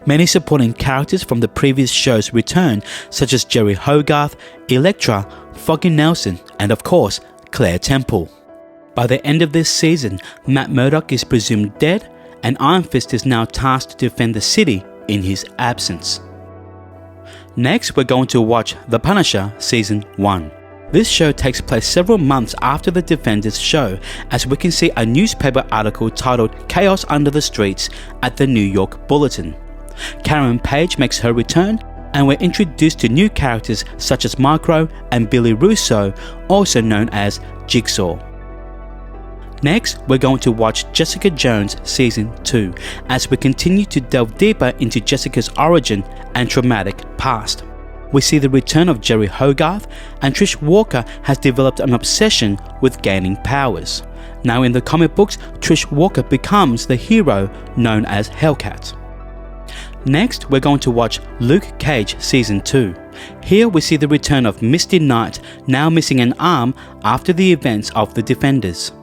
Many supporting characters from the previous shows return, such as Jerry Hogarth, Elektra, Foggy Nelson, and of course, Claire Temple. By the end of this season, Matt Murdock is presumed dead, and Iron Fist is now tasked to defend the city in his absence. Next, we're going to watch The Punisher Season 1. This show takes place several months after the Defenders show, as we can see a newspaper article titled "Chaos Under the Streets" at the New York Bulletin. Karen Page makes her return, and we're introduced to new characters such as Micro and Billy Russo, also known as Jigsaw. Next, we're going to watch Jessica Jones Season 2 as we continue to delve deeper into Jessica's origin and traumatic past. We see the return of Jerry Hogarth, and Trish Walker has developed an obsession with gaining powers. Now in the comic books, Trish Walker becomes the hero known as Hellcat. Next, we're going to watch Luke Cage Season 2. Here we see the return of Misty Knight, now missing an arm after the events of the Defenders.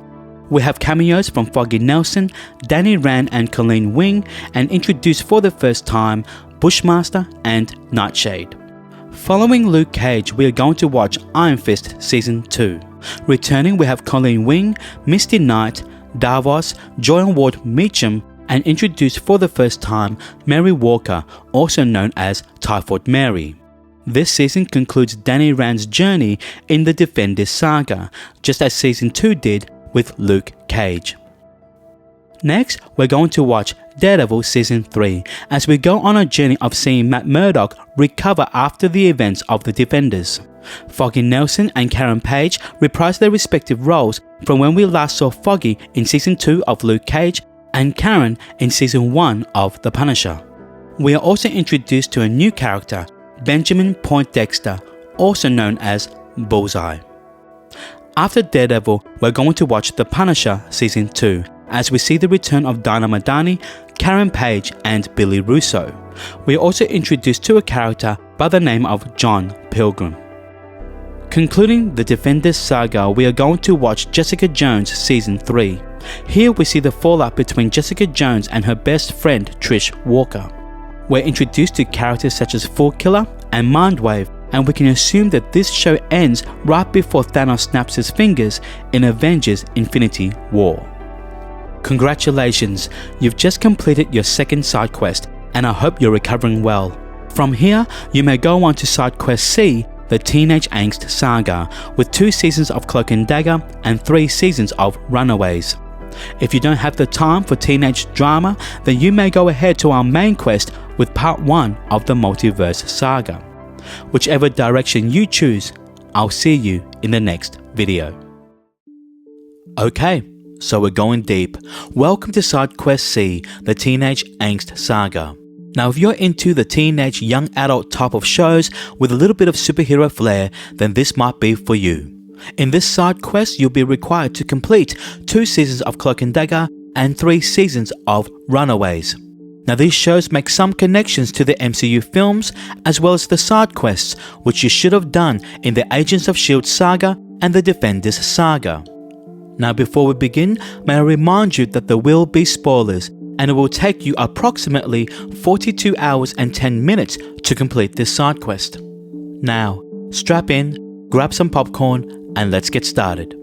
We have cameos from Foggy Nelson, Danny Rand and Colleen Wing, and introduce for the first time Bushmaster and Nightshade. Following Luke Cage, we are going to watch Iron Fist Season 2. Returning, we have Colleen Wing, Misty Knight, Davos, Joy Ward Meacham, and introduced for the first time Mary Walker, also known as Typhoid Mary. This season concludes Danny Rand's journey in the Defenders Saga, just as Season 2 did with Luke Cage. Next, we're going to watch Daredevil Season 3 as we go on a journey of seeing Matt Murdock recover after the events of the Defenders. Foggy Nelson and Karen Page reprise their respective roles from when we last saw Foggy in Season 2 of Luke Cage and Karen in Season 1 of The Punisher. We are also introduced to a new character, Benjamin Poindexter, also known as Bullseye. After Daredevil, we're going to watch The Punisher Season 2 as we see the return of Dinah Madani, Karen Page and Billy Russo. We are also introduced to a character by the name of John Pilgrim. Concluding the Defenders Saga, we are going to watch Jessica Jones Season 3. Here we see the fallout between Jessica Jones and her best friend Trish Walker. We're introduced to characters such as Fool Killer and Mindwave, and we can assume that this show ends right before Thanos snaps his fingers in Avengers Infinity War. Congratulations, you've just completed your second side quest, and I hope you're recovering well. From here, you may go on to side quest C, the Teenage Angst Saga, with 2 seasons of Cloak and Dagger and 3 seasons of Runaways. If you don't have the time for teenage drama, then you may go ahead to our main quest with part 1 of the Multiverse Saga. Whichever direction you choose, I'll see you in the next video. Okay, so we're going deep. Welcome to Side Quest C, the Teenage Angst Saga. Now if you're into the teenage young adult type of shows with a little bit of superhero flair, then this might be for you. In this side quest, you'll be required to complete 2 seasons of Cloak and Dagger and 3 seasons of Runaways. Now these shows make some connections to the MCU films as well as the side quests, which you should have done in the Agents of S.H.I.E.L.D. saga and the Defenders Saga. Now before we begin, may I remind you that there will be spoilers, and it will take you approximately 42 hours and 10 minutes to complete this side quest. Now, strap in, grab some popcorn, and let's get started.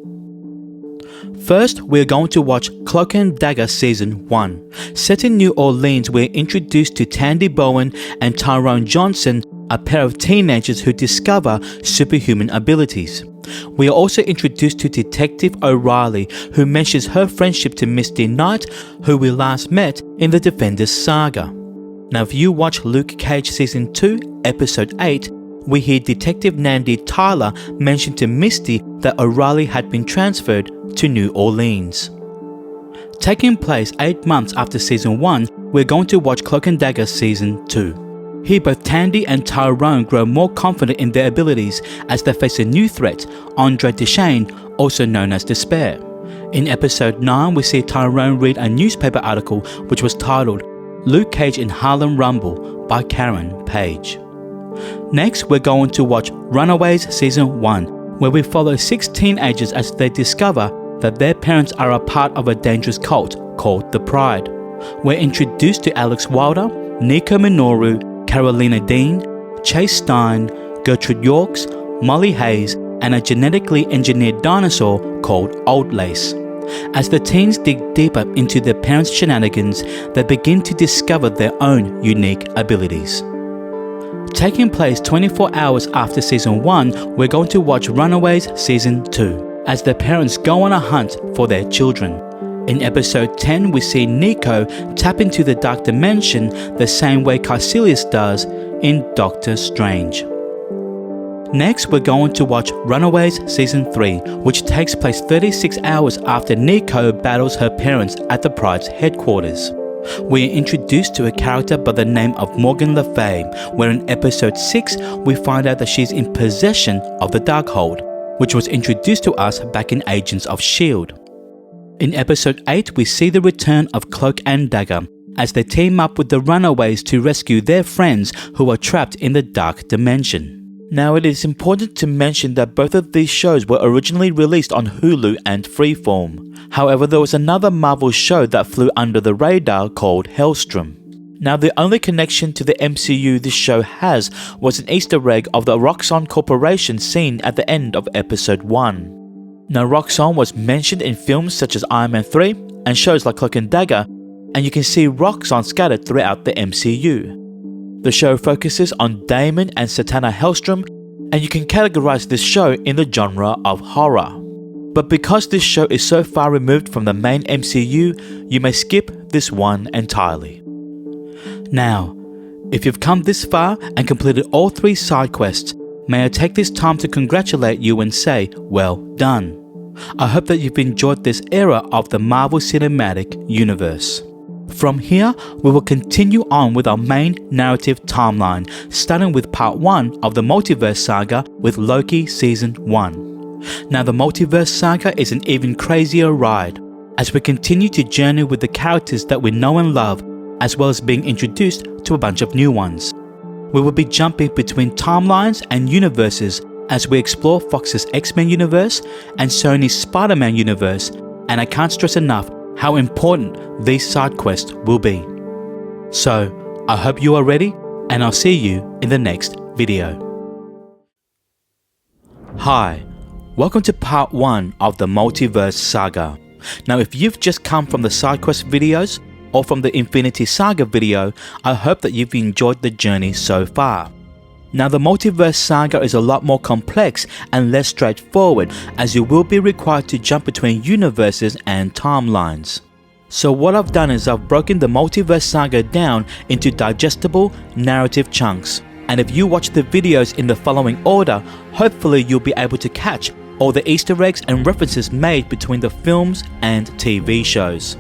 First, we're going to watch Cloak and Dagger Season 1. Set in New Orleans, we're introduced to Tandy Bowen and Tyrone Johnson, a pair of teenagers who discover superhuman abilities. We are also introduced to Detective O'Reilly, who mentions her friendship to Misty Knight, who we last met in the Defenders Saga. Now if you watch Luke Cage Season 2, Episode 8, we hear Detective Nandi Tyler mention to Misty that O'Reilly had been transferred to New Orleans. Taking place 8 months after Season 1, we're going to watch Cloak and Dagger Season 2. Here both Tandy and Tyrone grow more confident in their abilities as they face a new threat, Andre Deshane, also known as Despair. In Episode 9, we see Tyrone read a newspaper article which was titled Luke Cage in Harlem Rumble by Karen Page. Next, we're going to watch Runaways Season 1, where we follow 6 teenagers as they discover that their parents are a part of a dangerous cult called the Pride. We're introduced to Alex Wilder, Nico Minoru, Carolina Dean, Chase Stein, Gertrude Yorks, Molly Hayes, and a genetically engineered dinosaur called Old Lace. As the teens dig deeper into their parents' shenanigans, they begin to discover their own unique abilities. Taking place 24 hours after Season 1, we're going to watch Runaways Season 2, as their parents go on a hunt for their children. In Episode 10, we see Nico tap into the Dark Dimension the same way Caecilius does in Doctor Strange. Next, we're going to watch Runaways Season 3, which takes place 36 hours after Nico battles her parents at the Pride's headquarters. We are introduced to a character by the name of Morgan Le Fay, where in episode 6 we find out that she's in possession of the Darkhold, which was introduced to us back in Agents of S.H.I.E.L.D. In episode 8 we see the return of Cloak and Dagger as they team up with the Runaways to rescue their friends who are trapped in the Dark Dimension. Now, it is important to mention that both of these shows were originally released on Hulu and Freeform. However, there was another Marvel show that flew under the radar called Hellstrom. Now, the only connection to the MCU this show has was an Easter egg of the Roxxon Corporation seen at the end of episode 1. Now, Roxxon was mentioned in films such as Iron Man 3 and shows like Cloak and Dagger, and you can see Roxxon scattered throughout the MCU. The show focuses on Damon and Satana Hellstrom, and you can categorize this show in the genre of horror. But because this show is so far removed from the main MCU, you may skip this one entirely. Now, if you've come this far and completed all 3 side quests, may I take this time to congratulate you and say, well done. I hope that you've enjoyed this era of the Marvel Cinematic Universe. From here, we will continue on with our main narrative timeline, starting with part 1 of the Multiverse Saga with Loki Season 1. Now, the Multiverse Saga is an even crazier ride, as we continue to journey with the characters that we know and love, as well as being introduced to a bunch of new ones. We will be jumping between timelines and universes as we explore Fox's X-Men universe and Sony's Spider-Man universe, and I can't stress enough how important these side quests will be. So, I hope you are ready, and I'll see you in the next video. Hi, welcome to part 1 of the Multiverse Saga. Now, if you've just come from the side quest videos or from the Infinity Saga video, I hope that you've enjoyed the journey so far. Now, the Multiverse Saga is a lot more complex and less straightforward, as you will be required to jump between universes and timelines. So what I've done is I've broken the Multiverse Saga down into digestible narrative chunks. And if you watch the videos in the following order, hopefully you'll be able to catch all the Easter eggs and references made between the films and TV shows.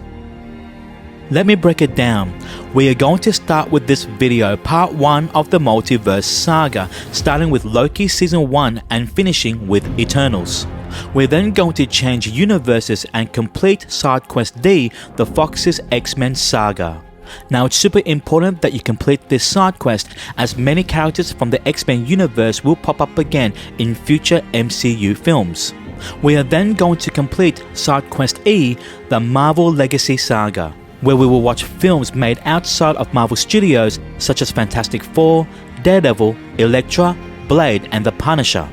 Let me break it down. We are going to start with this video, part 1 of the Multiverse Saga, starting with Loki Season 1 and finishing with Eternals. We're then going to change universes and complete Side Quest D, the Fox's X-Men Saga. Now, it's super important that you complete this side quest, as many characters from the X-Men universe will pop up again in future MCU films. We are then going to complete Side Quest E, the Marvel Legacy Saga, where we will watch films made outside of Marvel Studios such as Fantastic Four, Daredevil, Elektra, Blade and The Punisher.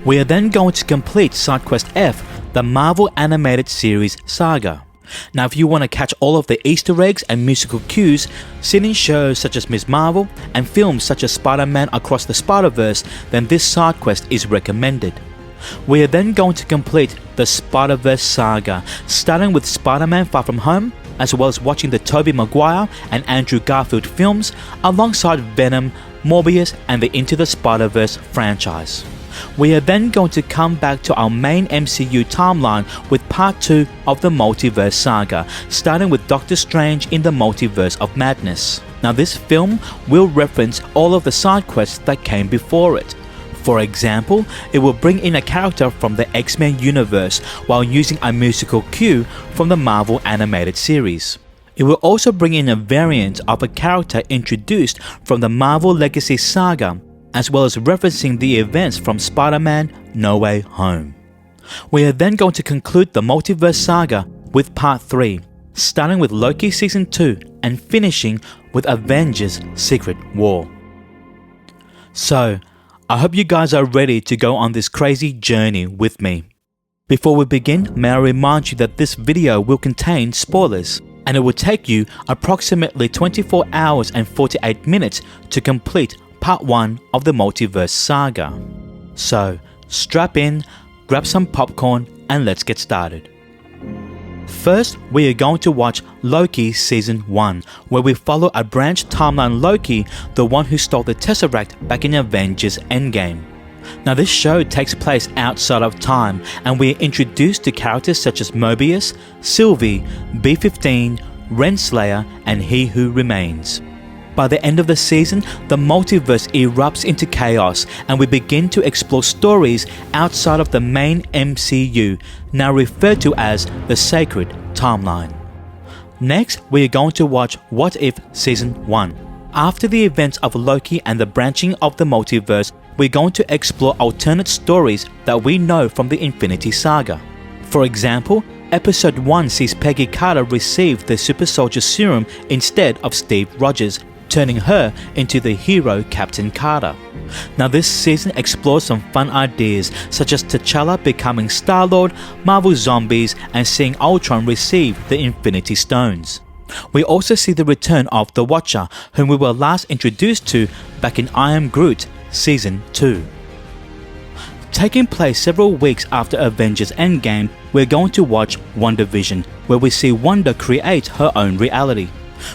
We are then going to complete Side Quest F, the Marvel Animated Series Saga. Now, if you want to catch all of the Easter eggs and musical cues seen in shows such as Ms. Marvel and films such as Spider-Man Across the Spider-Verse, then this side quest is recommended. We are then going to complete the Spider-Verse Saga, starting with Spider-Man Far From Home, as well as watching the Tobey Maguire and Andrew Garfield films alongside Venom, Morbius and the Into the Spider-Verse franchise. We are then going to come back to our main MCU timeline with part 2 of the Multiverse Saga, starting with Doctor Strange in the Multiverse of Madness. Now, this film will reference all of the side quests that came before it. For example, it will bring in a character from the X-Men universe while using a musical cue from the Marvel animated series. It will also bring in a variant of a character introduced from the Marvel Legacy Saga, as well as referencing the events from Spider-Man No Way Home. We are then going to conclude the Multiverse Saga with part 3, starting with Loki Season 2 and finishing with Avengers Secret War. So, I hope you guys are ready to go on this crazy journey with me. Before we begin, may I remind you that this video will contain spoilers, and it will take you approximately 24 hours and 48 minutes to complete part 1 of the Multiverse Saga. So, strap in, grab some popcorn, and let's get started. First, we are going to watch Loki Season 1, where we follow a branch timeline Loki, the one who stole the Tesseract back in Avengers Endgame. Now this show takes place outside of time, and we are introduced to characters such as Mobius, Sylvie, B-15, Renslayer, and He Who Remains. By the end of the season, the multiverse erupts into chaos, and we begin to explore stories outside of the main MCU, now referred to as the Sacred Timeline. Next, we are going to watch What If Season 1. After the events of Loki and the branching of the multiverse, we're going to explore alternate stories that we know from the Infinity Saga. For example, Episode 1 sees Peggy Carter receive the Super Soldier Serum instead of Steve Rogers, turning her into the hero Captain Carter. Now this season explores some fun ideas such as T'Challa becoming Star-Lord, Marvel Zombies, and seeing Ultron receive the Infinity Stones. We also see the return of the Watcher, whom we were last introduced to back in I Am Groot Season 2. Taking place several weeks after Avengers Endgame, we're going to watch WandaVision, where we see Wanda create her own reality.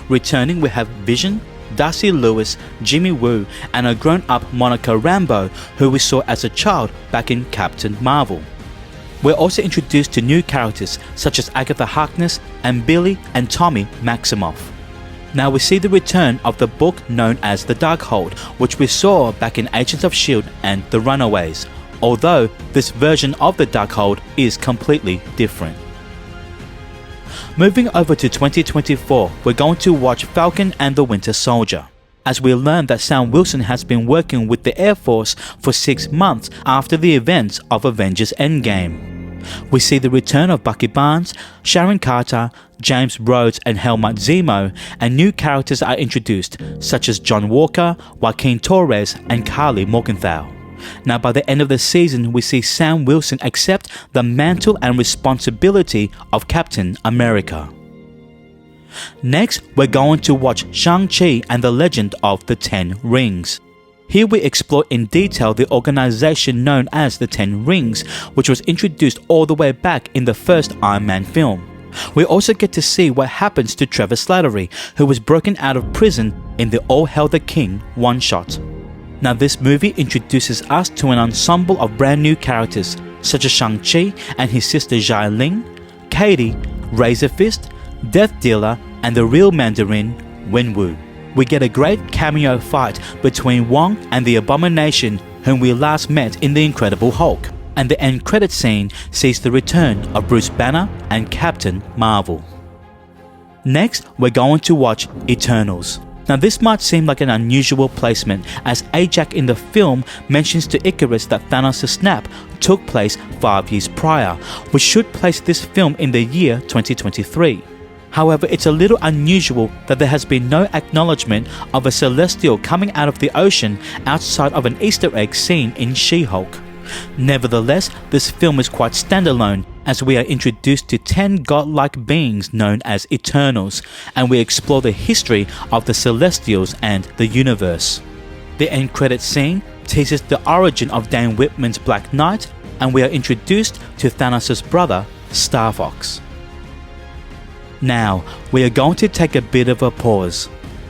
Returning, we have Vision, Darcy Lewis, Jimmy Woo, and a grown-up Monica Rambeau, who we saw as a child back in Captain Marvel. We're also introduced to new characters such as Agatha Harkness and Billy and Tommy Maximoff. Now we see the return of the book known as The Darkhold, which we saw back in Agents of S.H.I.E.L.D. and The Runaways, although this version of The Darkhold is completely different. Moving over to 2024, we're going to watch Falcon and the Winter Soldier, as we learn that Sam Wilson has been working with the Air Force for 6 months after the events of Avengers Endgame. We see the return of Bucky Barnes, Sharon Carter, James Rhodes and Helmut Zemo, and new characters are introduced such as John Walker, Joaquin Torres and Carly Morgenthau. Now by the end of the season, we see Sam Wilson accept the mantle and responsibility of Captain America. Next, we're going to watch Shang-Chi and the Legend of the Ten Rings. Here we explore in detail the organization known as the Ten Rings, which was introduced all the way back in the first Iron Man film. We also get to see what happens to Trevor Slattery, who was broken out of prison in the All Hail the King one-shot. Now this movie introduces us to an ensemble of brand new characters such as Shang-Chi and his sister Xialing, Katie, Razor Fist, Death Dealer and the real Mandarin, Wenwu. We get a great cameo fight between Wong and the Abomination, whom we last met in The Incredible Hulk, and the end credit scene sees the return of Bruce Banner and Captain Marvel. Next, we're going to watch Eternals. Now this might seem like an unusual placement, as Ajak in the film mentions to Icarus that Thanos' snap took place 5 years prior, which should place this film in the year 2023. However, it's a little unusual that there has been no acknowledgement of a celestial coming out of the ocean outside of an Easter egg seen in She-Hulk. Nevertheless, this film is quite standalone, as we are introduced to 10 godlike beings known as Eternals, and we explore the history of the Celestials and the universe. The end credit scene teases the origin of Dan Whitman's Black Knight, and we are introduced to Thanos' brother, Star Fox. Now, we are going to take a bit of a pause.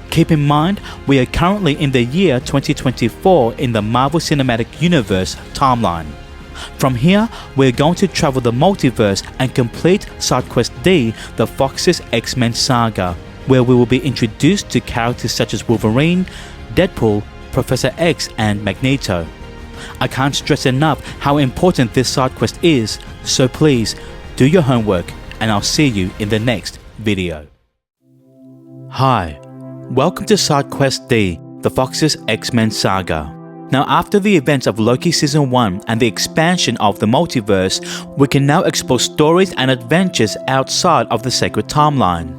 Keep in mind, we are currently in the year 2024 in the Marvel Cinematic Universe timeline. From here, we're going to travel the multiverse and complete Side Quest D, the Fox's X-Men Saga, where we will be introduced to characters such as Wolverine, Deadpool, Professor X and Magneto. I can't stress enough how important this side quest is, so please do your homework and I'll see you in the next video. Hi, welcome to Side Quest D, the Fox's X-Men Saga. Now after the events of Loki Season 1 and the expansion of the multiverse, we can now explore stories and adventures outside of the sacred timeline.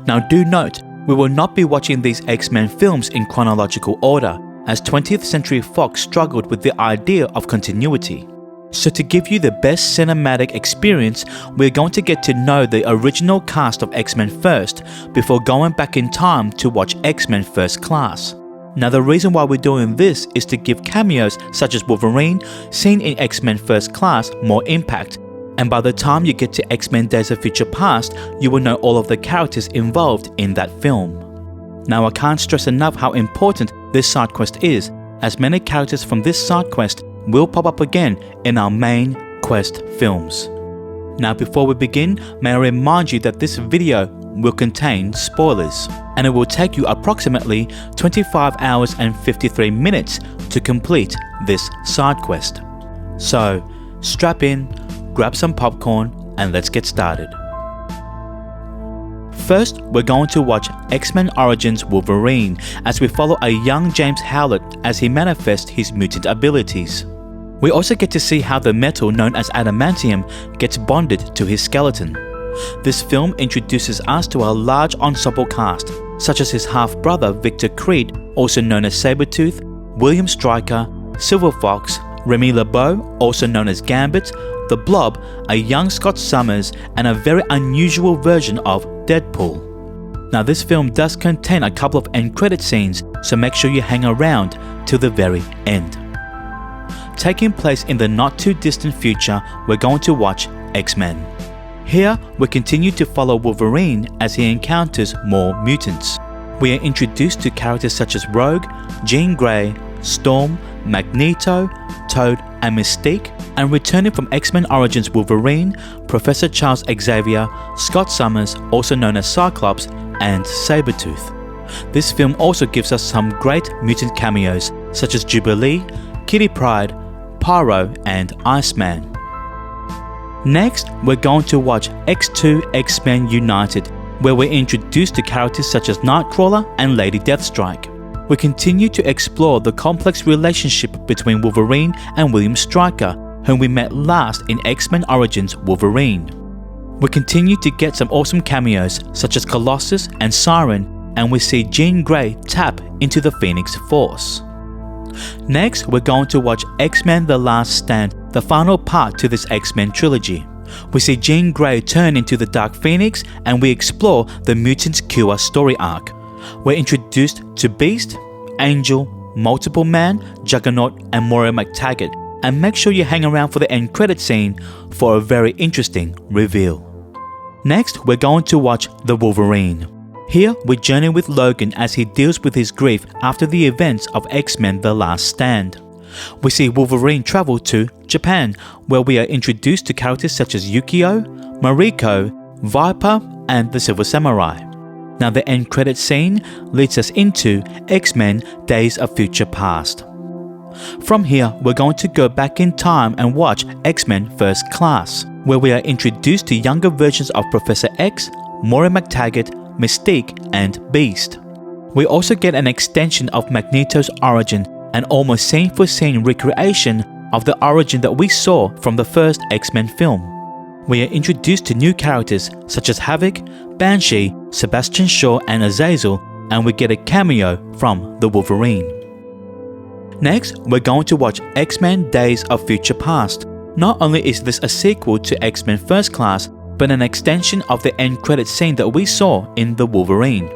Now do note, we will not be watching these X-Men films in chronological order, as 20th Century Fox struggled with the idea of continuity. So to give you the best cinematic experience, we're going to get to know the original cast of X-Men first, before going back in time to watch X-Men First Class. Now the reason why we're doing this is to give cameos such as Wolverine, seen in X-Men First Class, more impact, and by the time you get to X-Men Days of Future Past, you will know all of the characters involved in that film. Now I can't stress enough how important this side quest is, as many characters from this side quest will pop up again in our main quest films. Now before we begin, may I remind you that this video will contain spoilers, and it will take you approximately 25 hours and 53 minutes to complete this side quest. So strap in, grab some popcorn, and let's get started. First, we're going to watch X-Men Origins Wolverine as we follow a young James Howlett as he manifests his mutant abilities. We also get to see how the metal known as adamantium gets bonded to his skeleton. This film introduces us to a large ensemble cast, such as his half-brother Victor Creed, also known as Sabretooth, William Stryker, Silver Fox, Remy LeBeau, also known as Gambit, the Blob, a young Scott Summers, and a very unusual version of Deadpool. Now this film does contain a couple of end credit scenes, so make sure you hang around till the very end. Taking place in the not too distant future, we're going to watch X-Men. Here, we continue to follow Wolverine as he encounters more mutants. We are introduced to characters such as Rogue, Jean Grey, Storm, Magneto, Toad, and Mystique, and returning from X-Men Origins Wolverine, Professor Charles Xavier, Scott Summers, also known as Cyclops, and Sabretooth. This film also gives us some great mutant cameos such as Jubilee, Kitty Pryde, Pyro, and Iceman. Next, we're going to watch X2 X-Men United, where we're introduced to characters such as Nightcrawler and Lady Deathstrike. We continue to explore the complex relationship between Wolverine and William Stryker, whom we met last in X-Men Origins Wolverine. We continue to get some awesome cameos such as Colossus and Siren, and we see Jean Grey tap into the Phoenix Force. Next, we're going to watch X-Men The Last Stand, the final part to this X-Men trilogy. We see Jean Grey turn into the Dark Phoenix, and we explore the Mutants Cure story arc. We're introduced to Beast, Angel, Multiple Man, Juggernaut, and Moira McTaggart, and make sure you hang around for the end credit scene for a very interesting reveal. Next, we're going to watch The Wolverine. Here, we journey with Logan as he deals with his grief after the events of X-Men The Last Stand. We see Wolverine travel to Japan, where we are introduced to characters such as Yukio, Mariko, Viper, and the Silver Samurai. Now the end credit scene leads us into X-Men Days of Future Past. From here, we're going to go back in time and watch X-Men First Class, where we are introduced to younger versions of Professor X, Moira McTaggart, Mystique, and Beast. We also get an extension of Magneto's origin, an almost scene-for-scene recreation of the origin that we saw from the first X-Men film. We are introduced to new characters such as Havoc, Banshee, Sebastian Shaw, and Azazel, and we get a cameo from the Wolverine. Next, we're going to watch X-Men Days of Future Past. Not only is this a sequel to X-Men First Class, but an extension of the end credit scene that we saw in The Wolverine.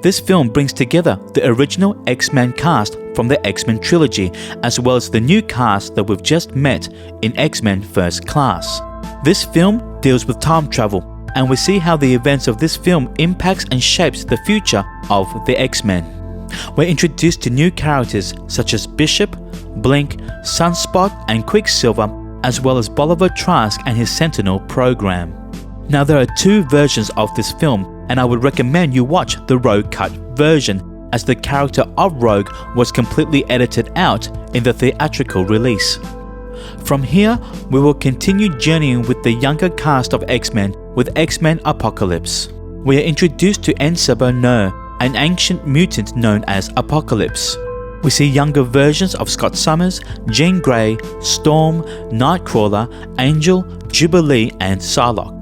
This film brings together the original X-Men cast from the X-Men trilogy, as well as the new cast that we've just met in X-Men First Class. This film deals with time travel, and we see how the events of this film impacts and shapes the future of the X-Men. We're introduced to new characters such as Bishop, Blink, Sunspot, and Quicksilver, as well as Bolivar Trask and his Sentinel program. Now there are two versions of this film, and I would recommend you watch the Rogue Cut version, as the character of Rogue was completely edited out in the theatrical release. From here, we will continue journeying with the younger cast of X-Men with X-Men Apocalypse. We are introduced to Ensa Bernard, an ancient mutant known as Apocalypse. We see younger versions of Scott Summers, Jean Grey, Storm, Nightcrawler, Angel, Jubilee, and Psylocke.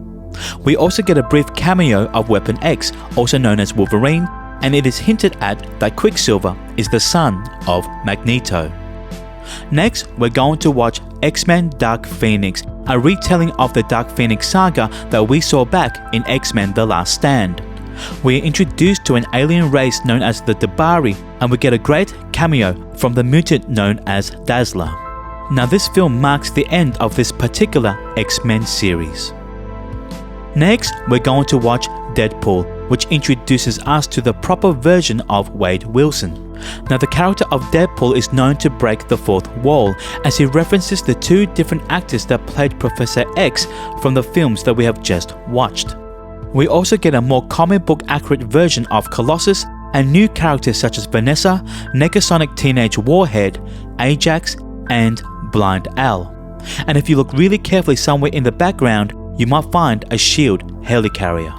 We also get a brief cameo of Weapon X, also known as Wolverine, and it is hinted at that Quicksilver is the son of Magneto. Next, we're going to watch X-Men Dark Phoenix, a retelling of the Dark Phoenix saga that we saw back in X-Men The Last Stand. We are introduced to an alien race known as the Dabari, and we get a great cameo from the mutant known as Dazzler. Now this film marks the end of this particular X-Men series. Next, we're going to watch Deadpool, which introduces us to the proper version of Wade Wilson. Now, the character of Deadpool is known to break the fourth wall, as he references the two different actors that played Professor X from the films that we have just watched. We also get a more comic book accurate version of Colossus and new characters such as Vanessa, Negasonic Teenage Warhead, Ajax, and Blind Al. And if you look really carefully somewhere in the background, you might find a S.H.I.E.L.D. helicarrier.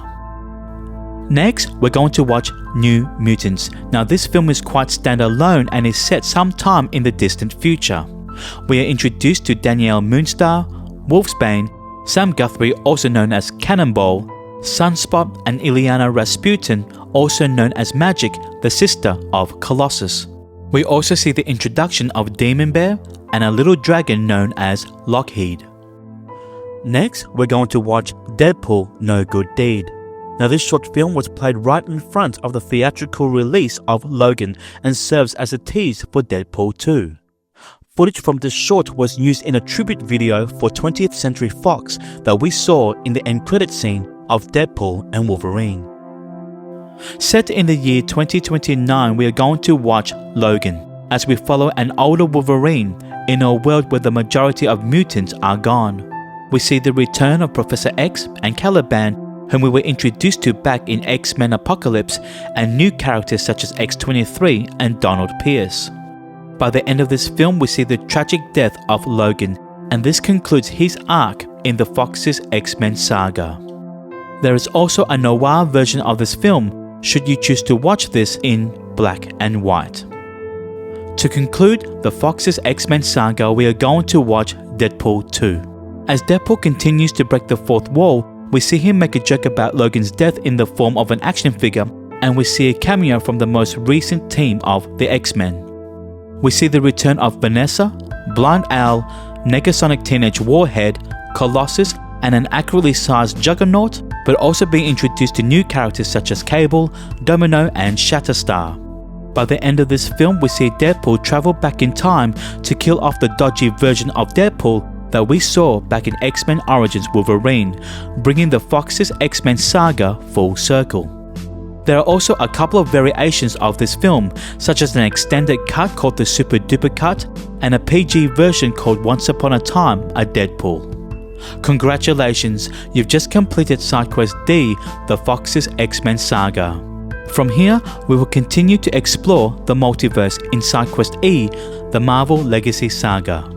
Next, we're going to watch New Mutants. Now, this film is quite standalone and is set sometime in the distant future. We are introduced to Danielle Moonstar, Wolfsbane, Sam Guthrie, also known as Cannonball, Sunspot, and Ileana Rasputin, also known as Magic, the sister of Colossus. We also see the introduction of Demon Bear and a little dragon known as Lockheed. Next, we're going to watch Deadpool No Good Deed. Now, this short film was played right in front of the theatrical release of Logan and serves as a tease for Deadpool 2. Footage from this short was used in a tribute video for 20th Century Fox that we saw in the end credit scene of Deadpool and Wolverine. Set in the year 2029, we are going to watch Logan, as we follow an older Wolverine in a world where the majority of mutants are gone. We see the return of Professor X and Caliban, whom we were introduced to back in X-Men Apocalypse, and new characters such as X-23 and Donald Pierce. By the end of this film, we see the tragic death of Logan, and this concludes his arc in the Fox's X-Men saga. There is also a noir version of this film, should you choose to watch this in black and white. To conclude the Fox's X-Men saga, we are going to watch Deadpool 2. As Deadpool continues to break the fourth wall, we see him make a joke about Logan's death in the form of an action figure, and we see a cameo from the most recent team of the X-Men. We see the return of Vanessa, Blind Al, Negasonic Teenage Warhead, Colossus, and an accurately sized Juggernaut, but also being introduced to new characters such as Cable, Domino, and Shatterstar. By the end of this film, we see Deadpool travel back in time to kill off the dodgy version of Deadpool that we saw back in X-Men Origins Wolverine, bringing the Fox's X-Men saga full circle. There are also a couple of variations of this film, such as an extended cut called the Super Duper Cut and a PG version called Once Upon a Time, a Deadpool. Congratulations, you've just completed SideQuest D, the Fox's X-Men saga. From here, we will continue to explore the multiverse in SideQuest E, the Marvel Legacy Saga.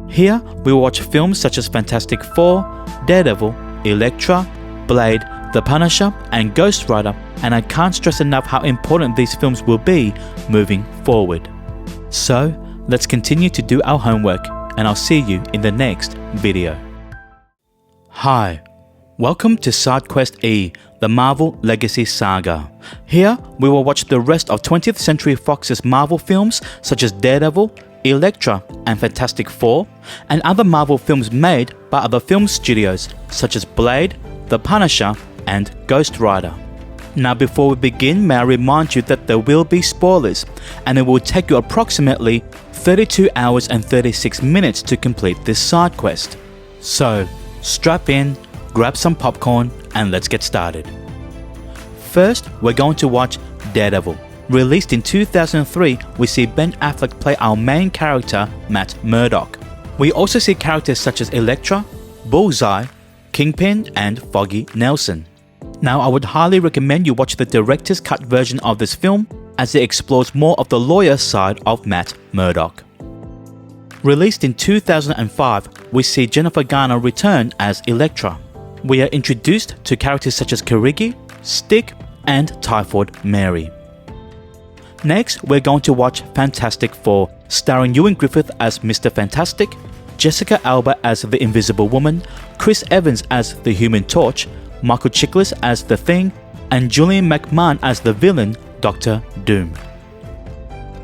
Here, we will watch films such as Fantastic Four, Daredevil, Elektra, Blade, The Punisher, and Ghost Rider, and I can't stress enough how important these films will be moving forward. So, let's continue to do our homework, and I'll see you in the next video. Hi, welcome to SideQuest E, the Marvel Legacy Saga. Here, we will watch the rest of 20th Century Fox's Marvel films such as Daredevil, Elektra, and Fantastic Four, and other Marvel films made by other film studios such as Blade, The Punisher, and Ghost Rider. Now, before we begin, may I remind you that there will be spoilers, and it will take you approximately 32 hours and 36 minutes to complete this side quest. So, strap in, grab some popcorn, and let's get started. First, we're going to watch Daredevil. Released in 2003, we see Ben Affleck play our main character, Matt Murdock. We also see characters such as Elektra, Bullseye, Kingpin, and Foggy Nelson. Now, I would highly recommend you watch the director's cut version of this film, as it explores more of the lawyer side of Matt Murdock. Released in 2005, we see Jennifer Garner return as Elektra. We are introduced to characters such as Kirigi, Stick, and Typhoid Mary. Next, we're going to watch Fantastic Four, starring Ewan Griffith as Mr. Fantastic, Jessica Alba as the Invisible Woman, Chris Evans as the Human Torch, Michael Chiklis as The Thing, and Julian McMahon as the villain, Dr. Doom.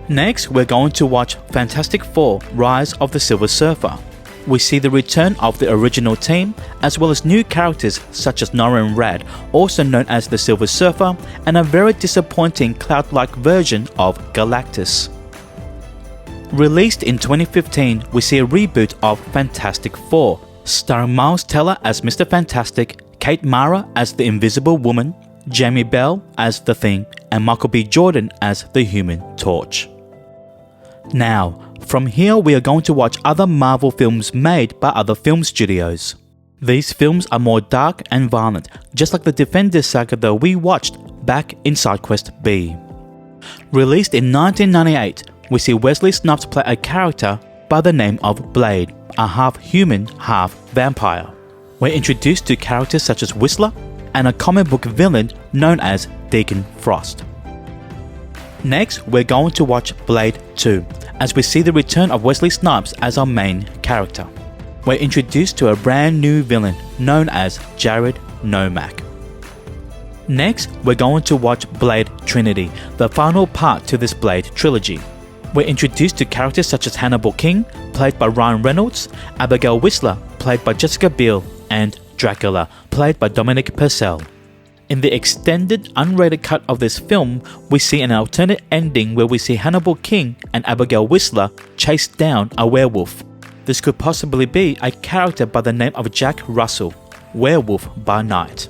Next, we're going to watch Fantastic Four: Rise of the Silver Surfer. We see the return of the original team, as well as new characters such as Norrin Radd, also known as the Silver Surfer, and a very disappointing cloud-like version of Galactus. Released in 2015, we see a reboot of Fantastic Four, starring Miles Teller as Mr. Fantastic, Kate Mara as the Invisible Woman, Jamie Bell as the Thing, and Michael B. Jordan as the Human Torch. Now, from here we are going to watch other Marvel films made by other film studios. These films are more dark and violent, just like the Defenders Saga that we watched back in SideQuest B. Released in 1998, we see Wesley Snipes play a character by the name of Blade, a half-human, half-vampire. We're introduced to characters such as Whistler and a comic book villain known as Deacon Frost. Next, we're going to watch Blade 2, as we see the return of Wesley Snipes as our main character. We're introduced to a brand new villain known as Jared Nomak. Next, we're going to watch Blade Trinity, the final part to this Blade trilogy. We're introduced to characters such as Hannibal King, played by Ryan Reynolds, Abigail Whistler, played by Jessica Biel, and Dracula, played by Dominic Purcell. In the extended, unrated cut of this film, we see an alternate ending where we see Hannibal King and Abigail Whistler chase down a werewolf. This could possibly be a character by the name of Jack Russell, Werewolf by Night.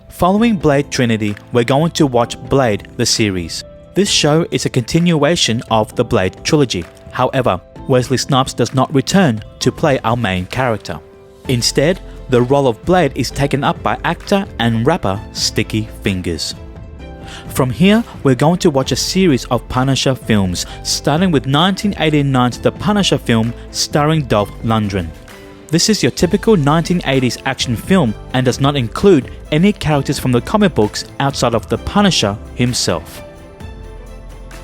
Following Blade Trinity, we're going to watch Blade the series. This show is a continuation of the Blade trilogy. However, Wesley Snipes does not return to play our main character. Instead, the role of Blade is taken up by actor and rapper Sticky Fingers. From here, we're going to watch a series of Punisher films, starting with 1989's The Punisher film starring Dolph Lundgren. This is your typical 1980s action film and does not include any characters from the comic books outside of the Punisher himself.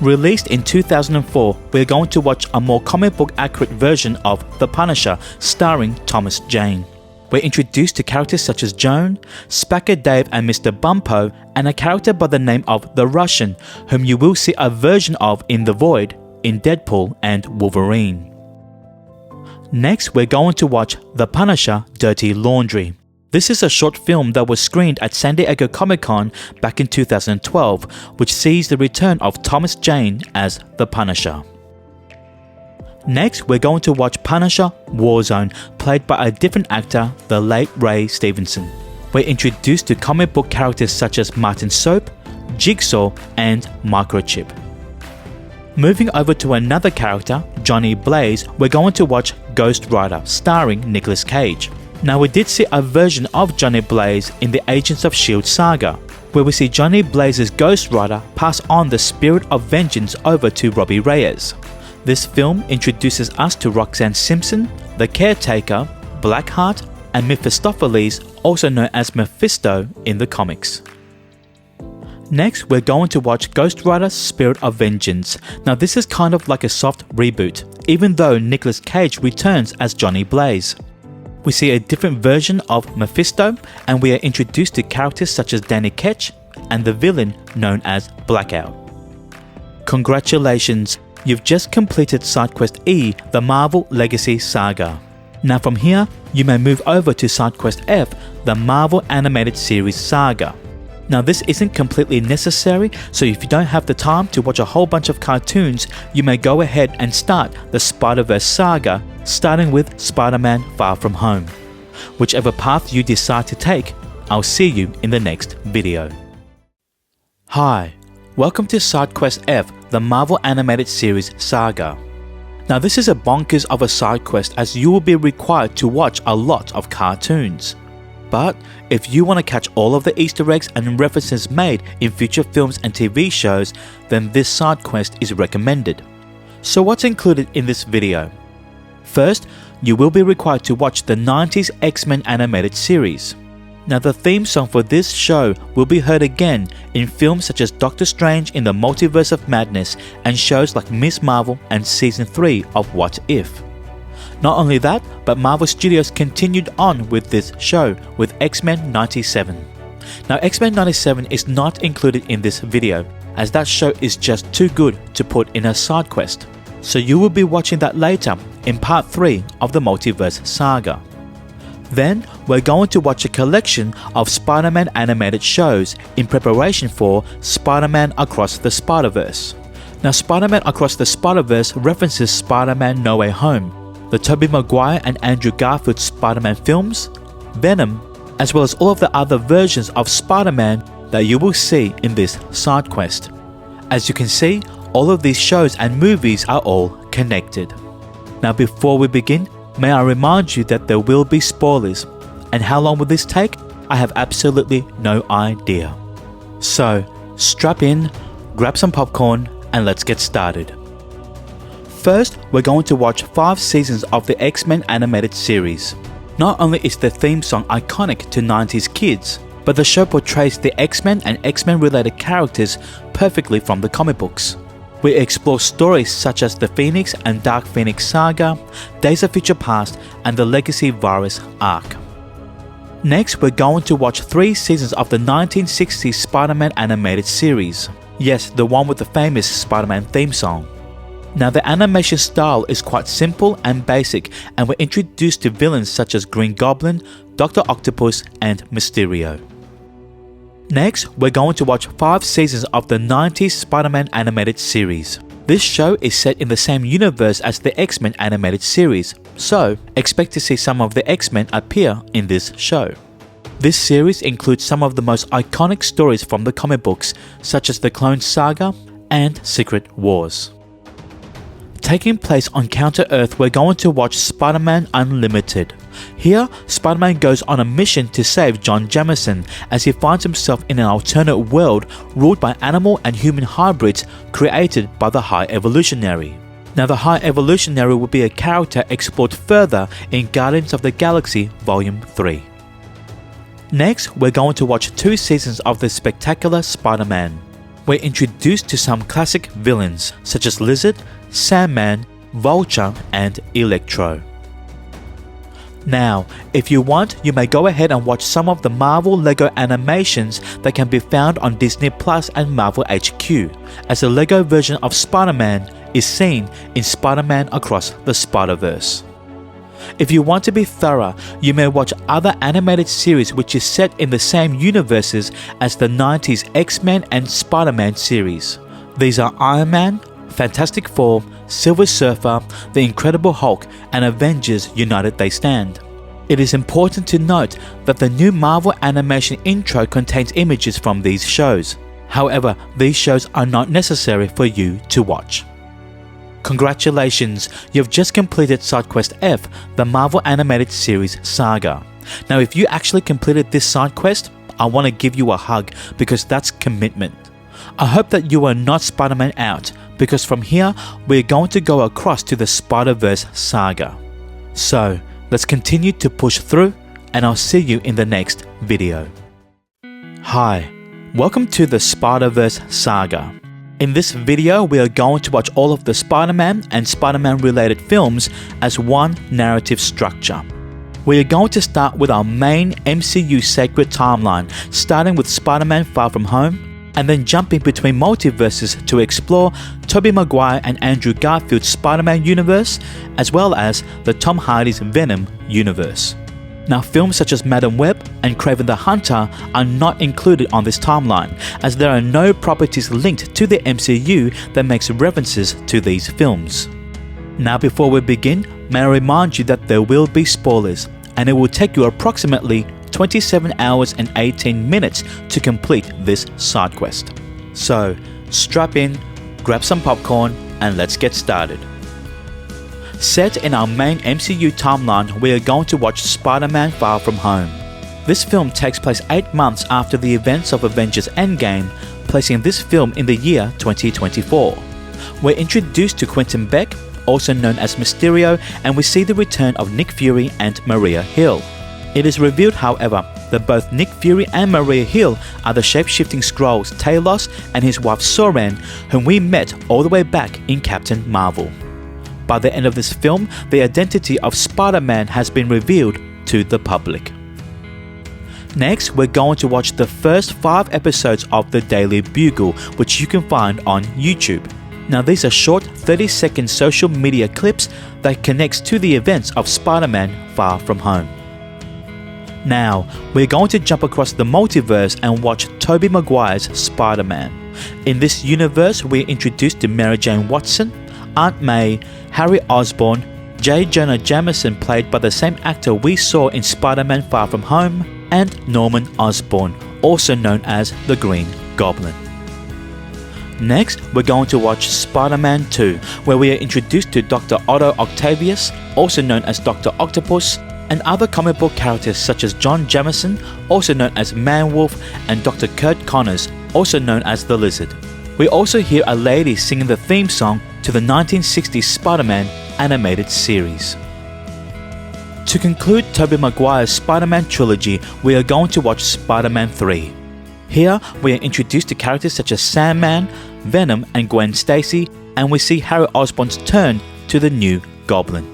Released in 2004, we're going to watch a more comic book accurate version of The Punisher starring Thomas Jane. We're introduced to characters such as Joan, Spacker Dave and Mr. Bumpo, and a character by the name of The Russian, whom you will see a version of in The Void, in Deadpool and Wolverine. Next, we're going to watch The Punisher Dirty Laundry. This is a short film that was screened at San Diego Comic-Con back in 2012, which sees the return of Thomas Jane as the Punisher. Next, we're going to watch Punisher Warzone, played by a different actor, the late Ray Stevenson. We're introduced to comic book characters such as Martin Soap, Jigsaw, and Microchip. Moving over to another character, Johnny Blaze, we're going to watch Ghost Rider, starring Nicolas Cage. Now, we did see a version of Johnny Blaze in the Agents of S.H.I.E.L.D. saga, where we see Johnny Blaze's Ghost Rider pass on the spirit of vengeance over to Robbie Reyes. This film introduces us to Roxanne Simpson, the Caretaker, Blackheart, and Mephistopheles, also known as Mephisto in the comics. Next, we're going to watch Ghost Rider Spirit of Vengeance. Now, this is kind of like a soft reboot, even though Nicolas Cage returns as Johnny Blaze. We see a different version of Mephisto, and we are introduced to characters such as Danny Ketch and the villain known as Blackout. Congratulations, you've just completed SideQuest E, the Marvel Legacy Saga. Now from here, you may move over to SideQuest F, the Marvel Animated Series Saga. Now this isn't completely necessary, so if you don't have the time to watch a whole bunch of cartoons, you may go ahead and start the Spider-Verse Saga, starting with Spider-Man Far From Home. Whichever path you decide to take, I'll see you in the next video. Hi, welcome to SideQuest F, the Marvel Animated Series Saga. Now this is a bonkers of a side quest, as you will be required to watch a lot of cartoons. But if you want to catch all of the Easter eggs and references made in future films and TV shows, then this side quest is recommended. So what's included in this video? First, you will be required to watch the 90s X-Men animated series. Now the theme song for this show will be heard again in films such as Doctor Strange in the Multiverse of Madness and shows like Ms. Marvel and Season 3 of What If. Not only that, but Marvel Studios continued on with this show with X-Men 97. Now X-Men 97 is not included in this video, as that show is just too good to put in a side quest. So you will be watching that later in part 3 of the Multiverse Saga. Then we're going to watch a collection of Spider-Man animated shows in preparation for Spider-Man Across the Spider-Verse. Now Spider-Man Across the Spider-Verse references Spider-Man No Way Home, the Tobey Maguire and Andrew Garfield Spider-Man films, Venom, as well as all of the other versions of Spider-Man that you will see in this side quest. As you can see, all of these shows and movies are all connected. Now before we begin, may I remind you that there will be spoilers, and how long will this take? I have absolutely no idea. So strap in, grab some popcorn, and let's get started. First, we're going to watch 5 seasons of the X-Men animated series. Not only is the theme song iconic to 90s kids, but the show portrays the X-Men and X-Men related characters perfectly from the comic books. We explore stories such as the Phoenix and Dark Phoenix Saga, Days of Future Past, and the Legacy Virus arc. Next, we're going to watch 3 seasons of the 1960s Spider-Man animated series. Yes, the one with the famous Spider-Man theme song. Now the animation style is quite simple and basic, and we're introduced to villains such as Green Goblin, Dr. Octopus, and Mysterio. Next, we're going to watch 5 seasons of the 90s Spider-Man animated series. This show is set in the same universe as the X-Men animated series, so expect to see some of the X-Men appear in this show. This series includes some of the most iconic stories from the comic books, such as the Clone Saga and Secret Wars. Taking place on Counter-Earth, we're going to watch Spider-Man Unlimited. Here, Spider-Man goes on a mission to save John Jameson as he finds himself in an alternate world ruled by animal and human hybrids created by the High Evolutionary. Now the High Evolutionary will be a character explored further in Guardians of the Galaxy Volume 3. Next, we're going to watch 2 seasons of the Spectacular Spider-Man. We're introduced to some classic villains such as Lizard, Sandman, Vulture, and Electro. Now, if you want, you may go ahead and watch some of the Marvel Lego animations that can be found on Disney Plus and Marvel HQ, as the Lego version of Spider-Man is seen in Spider-Man Across the Spider-Verse. If you want to be thorough, you may watch other animated series which is set in the same universes as the 90s X-Men and Spider-Man series. These are Iron Man, Fantastic Four, Silver Surfer, The Incredible Hulk, and Avengers United They Stand. It is important to note that the new Marvel animation intro contains images from these shows. However, these shows are not necessary for you to watch. Congratulations, you've just completed Side Quest F, the Marvel Animated Series Saga. Now if you actually completed this side quest, I want to give you a hug because that's commitment. I hope that you are not Spider-Man out, because from here we're going to go across to the Spider-Verse Saga. So let's continue to push through, and I'll see you in the next video. Hi, welcome to the Spider-Verse Saga. In this video, we are going to watch all of the Spider-Man and Spider-Man related films as one narrative structure. We are going to start with our main MCU sacred timeline, starting with Spider-Man Far From Home, and then jumping between multiverses to explore Tobey Maguire and Andrew Garfield's Spider-Man universe, as well as the Tom Hardy's Venom universe. Now, films such as Madam Web and Kraven the Hunter are not included on this timeline, as there are no properties linked to the MCU that makes references to these films. Now, before we begin, may I remind you that there will be spoilers, and it will take you approximately 27 hours and 18 minutes to complete this side quest. So, strap in, grab some popcorn, and let's get started. Set in our main MCU timeline, we are going to watch Spider-Man Far From Home. This film takes place 8 months after the events of Avengers Endgame, placing this film in the year 2024. We're introduced to Quentin Beck, also known as Mysterio, and we see the return of Nick Fury and Maria Hill. It is revealed, however, that both Nick Fury and Maria Hill are the shape-shifting Skrulls Talos and his wife Soren, whom we met all the way back in Captain Marvel. By the end of this film, the identity of Spider-Man has been revealed to the public. Next, we're going to watch the first 5 episodes of The Daily Bugle, which you can find on YouTube. Now, these are short 30-second social media clips that connects to the events of Spider-Man Far From Home. Now, we're going to jump across the multiverse and watch Tobey Maguire's Spider-Man. In this universe, we're introduced to Mary Jane Watson, Aunt May, Harry Osborn, J. Jonah Jameson played by the same actor we saw in Spider-Man Far From Home, and Norman Osborn, also known as the Green Goblin. Next, we're going to watch Spider-Man 2, where we are introduced to Dr. Otto Octavius, also known as Dr. Octopus, and other comic book characters such as John Jameson, also known as Man-Wolf, and Dr. Kurt Connors, also known as the Lizard. We also hear a lady singing the theme song to the 1960s Spider-Man animated series. To conclude Tobey Maguire's Spider-Man trilogy, we are going to watch Spider-Man 3. Here, we are introduced to characters such as Sandman, Venom, and Gwen Stacy, and we see Harry Osborn's turn to the new Goblin.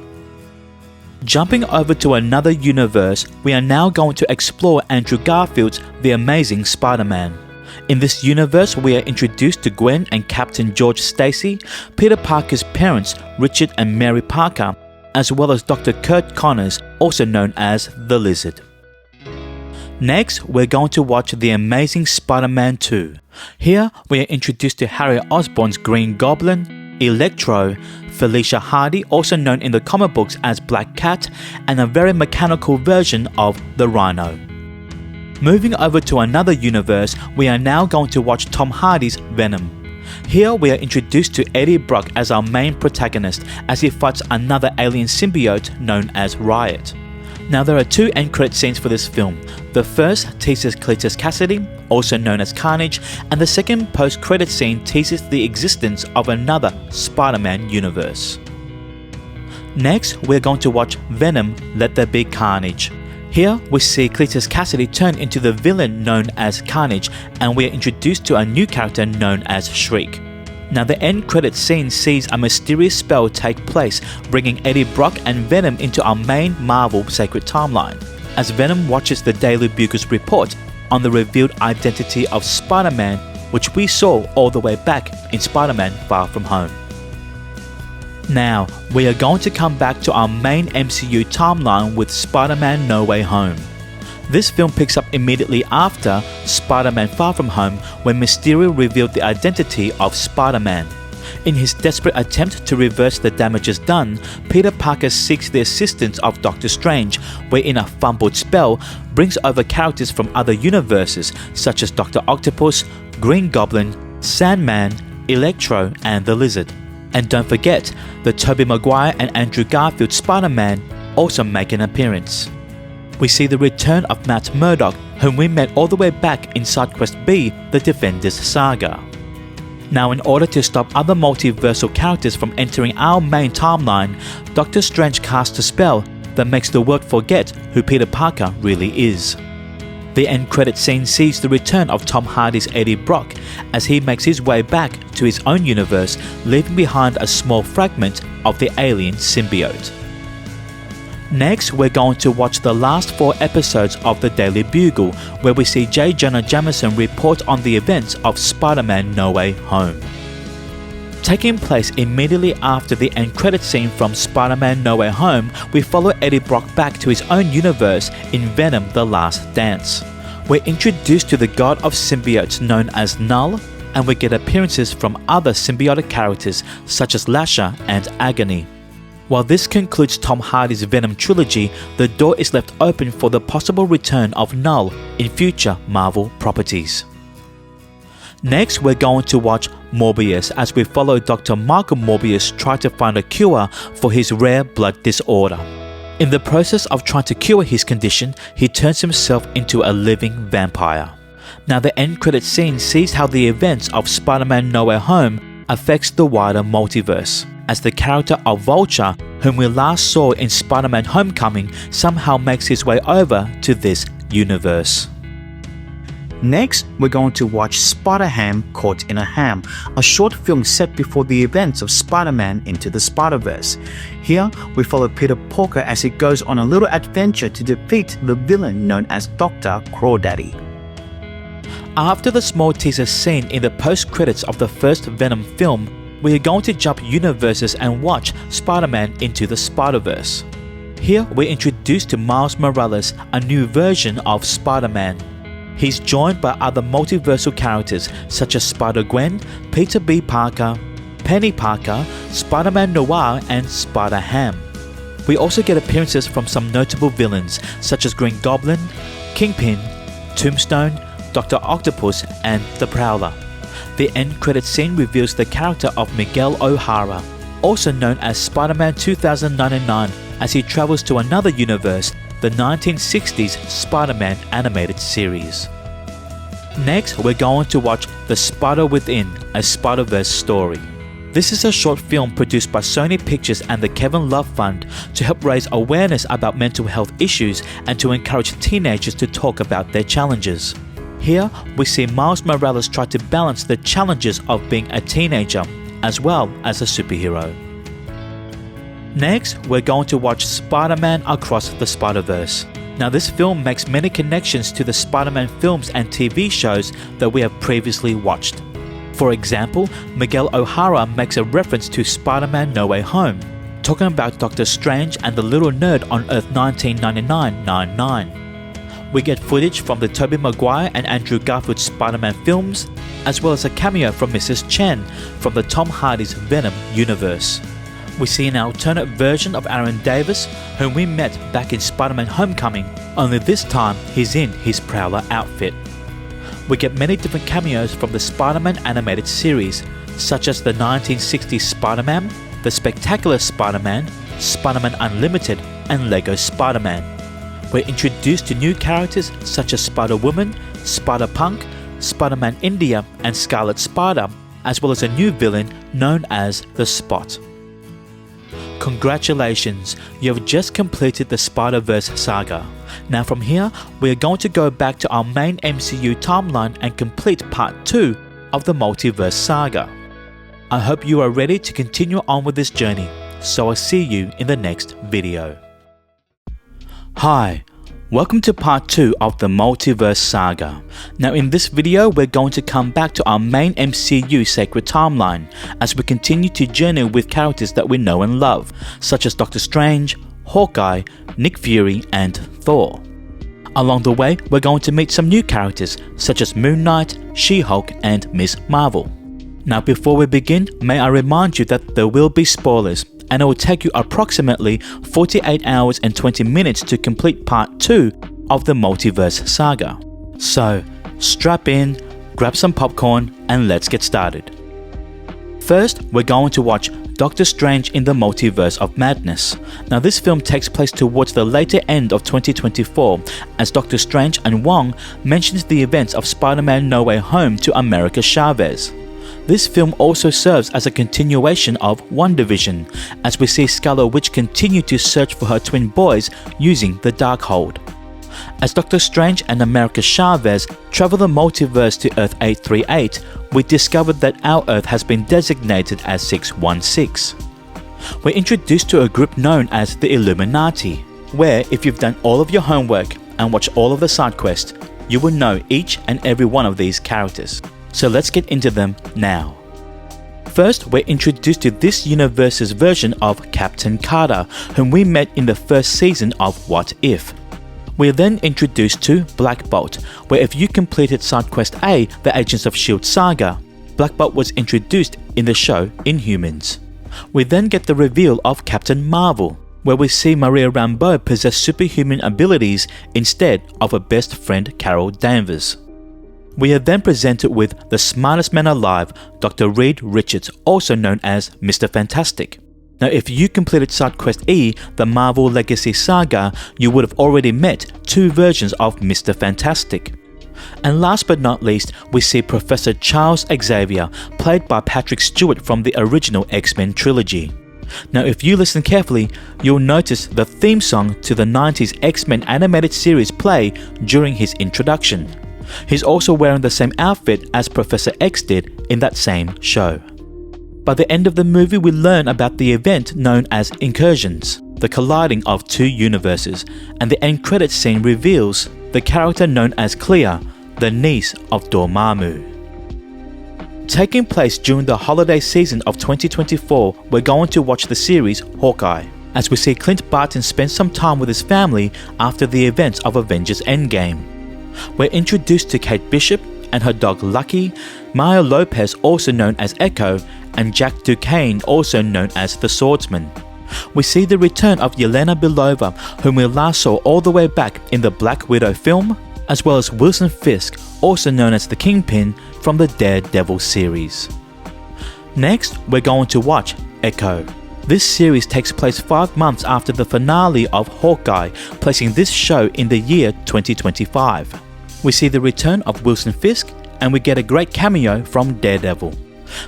Jumping over to another universe, we are now going to explore Andrew Garfield's The Amazing Spider-Man. In this universe, we are introduced to Gwen and Captain George Stacy, Peter Parker's parents, Richard and Mary Parker, as well as Dr. Kurt Connors, also known as the Lizard. Next, we're going to watch The Amazing Spider-Man 2. Here, we are introduced to Harry Osborn's Green Goblin, Electro, Felicia Hardy, also known in the comic books as Black Cat, and a very mechanical version of the Rhino. Moving over to another universe, we are now going to watch Tom Hardy's Venom. Here we are introduced to Eddie Brock as our main protagonist as he fights another alien symbiote known as Riot. Now there are two end credit scenes for this film. The first teases Cletus Cassidy, also known as Carnage, and the second post-credit scene teases the existence of another Spider-Man universe. Next, we're going to watch Venom: Let There Be Carnage. Here, we see Cletus Cassidy turn into the villain known as Carnage, and we are introduced to a new character known as Shriek. Now the end credit scene sees a mysterious spell take place, bringing Eddie Brock and Venom into our main Marvel sacred timeline, as Venom watches the Daily Bugle's report on the revealed identity of Spider-Man, which we saw all the way back in Spider-Man Far From Home. Now, we are going to come back to our main MCU timeline with Spider-Man No Way Home. This film picks up immediately after Spider-Man Far From Home, when Mysterio revealed the identity of Spider-Man. In his desperate attempt to reverse the damages done, Peter Parker seeks the assistance of Doctor Strange, wherein a fumbled spell brings over characters from other universes such as Dr. Octopus, Green Goblin, Sandman, Electro, and the Lizard. And don't forget, the Tobey Maguire and Andrew Garfield Spider-Man also make an appearance. We see the return of Matt Murdock, whom we met all the way back in Side Quest B, the Defenders Saga. Now, in order to stop other multiversal characters from entering our main timeline, Doctor Strange casts a spell that makes the world forget who Peter Parker really is. The end credit scene sees the return of Tom Hardy's Eddie Brock as he makes his way back to his own universe, leaving behind a small fragment of the alien symbiote. Next, we're going to watch the last 4 episodes of the Daily Bugle, where we see J. Jonah Jameson report on the events of Spider-Man No Way Home. Taking place immediately after the end credit scene from Spider-Man No Way Home, we follow Eddie Brock back to his own universe in Venom: The Last Dance. We're introduced to the god of symbiotes known as Null, and we get appearances from other symbiotic characters such as Lasher and Agony. While this concludes Tom Hardy's Venom trilogy, the door is left open for the possible return of Null in future Marvel properties. Next, we're going to watch Morbius as we follow Dr. Michael Morbius try to find a cure for his rare blood disorder. In the process of trying to cure his condition, he turns himself into a living vampire. Now the end credit scene sees how the events of Spider-Man No Way Home affects the wider multiverse, as the character of Vulture, whom we last saw in Spider-Man Homecoming, somehow makes his way over to this universe. Next, we're going to watch Spider-Ham Caught in a Ham, a short film set before the events of Spider-Man Into the Spider-Verse. Here, we follow Peter Porker as he goes on a little adventure to defeat the villain known as Dr. Crawdaddy. After the small teaser scene in the post-credits of the first Venom film, we are going to jump universes and watch Spider-Man Into the Spider-Verse. Here, we're introduced to Miles Morales, a new version of Spider-Man. He's joined by other multiversal characters such as Spider-Gwen, Peter B. Parker, Penny Parker, Spider-Man Noir, and Spider-Ham. We also get appearances from some notable villains such as Green Goblin, Kingpin, Tombstone, Dr. Octopus, and the Prowler. The end credit scene reveals the character of Miguel O'Hara, also known as Spider-Man 2099, as he travels to another universe, the 1960s Spider-Man animated series. Next, we're going to watch The Spider Within, a Spider-Verse story. This is a short film produced by Sony Pictures and the Kevin Love Fund to help raise awareness about mental health issues and to encourage teenagers to talk about their challenges. Here, we see Miles Morales try to balance the challenges of being a teenager as well as a superhero. Next, we're going to watch Spider-Man Across the Spider-Verse. Now, this film makes many connections to the Spider-Man films and TV shows that we have previously watched. For example, Miguel O'Hara makes a reference to Spider-Man No Way Home, talking about Doctor Strange and the little nerd on Earth 1999-99. We get footage from the Tobey Maguire and Andrew Garfield Spider-Man films, as well as a cameo from Mrs. Chen from the Tom Hardy's Venom universe. We see an alternate version of Aaron Davis, whom we met back in Spider-Man Homecoming, only this time he's in his Prowler outfit. We get many different cameos from the Spider-Man animated series, such as the 1960s Spider-Man, the Spectacular Spider-Man, Spider-Man Unlimited, and Lego Spider-Man. We're introduced to new characters such as Spider-Woman, Spider-Punk, Spider-Man India, and Scarlet Spider, as well as a new villain known as the Spot. Congratulations, you have just completed the Spider-Verse saga. Now from here, we are going to go back to our main MCU timeline and complete part 2 of the Multiverse Saga. I hope you are ready to continue on with this journey, so I'll see you in the next video. Hi, welcome to part 2 of the Multiverse Saga. Now in this video, we're going to come back to our main MCU sacred timeline as we continue to journey with characters that we know and love, such as Doctor Strange, Hawkeye, Nick Fury, and Thor. Along the way, we're going to meet some new characters such as Moon Knight, She-Hulk, and Ms. Marvel. Now before we begin, may I remind you that there will be spoilers, and it will take you approximately 48 hours and 20 minutes to complete part 2 of the Multiverse Saga. So, strap in, grab some popcorn, and let's get started. First, we're going to watch Doctor Strange in the Multiverse of Madness. Now this film takes place towards the later end of 2024 as Doctor Strange and Wong mentions the events of Spider-Man No Way Home to America Chavez. This film also serves as a continuation of WandaVision, as we see Scarlet Witch continue to search for her twin boys using the Darkhold. As Doctor Strange and America Chavez travel the multiverse to Earth 838, we discovered that our Earth has been designated as 616. We're introduced to a group known as the Illuminati, where if you've done all of your homework and watched all of the side quests, you will know each and every one of these characters. So let's get into them now. First, we're introduced to this universe's version of Captain Carter, whom we met in the first season of What If. We're then introduced to Black Bolt, where if you completed side quest A, the Agents of S.H.I.E.L.D. saga, Black Bolt was introduced in the show Inhumans. We then get the reveal of Captain Marvel, where we see Maria Rambeau possess superhuman abilities instead of her best friend Carol Danvers. We are then presented with the smartest man alive, Dr. Reed Richards, also known as Mr. Fantastic. Now if you completed side quest E, the Marvel Legacy Saga, you would have already met 2 versions of Mr. Fantastic. And last but not least, we see Professor Charles Xavier, played by Patrick Stewart from the original X-Men trilogy. Now if you listen carefully, you'll notice the theme song to the 90s X-Men animated series play during his introduction. He's also wearing the same outfit as Professor X did in that same show. By the end of the movie, we learn about the event known as Incursions, the colliding of 2 universes, and the end credits scene reveals the character known as Clea, the niece of Dormammu. Taking place during the holiday season of 2024, we're going to watch the series Hawkeye, as we see Clint Barton spend some time with his family after the events of Avengers Endgame. We're introduced to Kate Bishop and her dog Lucky, Maya Lopez also known as Echo, and Jack Duquesne also known as the Swordsman. We see the return of Yelena Belova, whom we last saw all the way back in the Black Widow film, as well as Wilson Fisk, also known as the Kingpin, from the Daredevil series. Next, we're going to watch Echo. This series takes place 5 months after the finale of Hawkeye, placing this show in the year 2025. We see the return of Wilson Fisk, and we get a great cameo from Daredevil.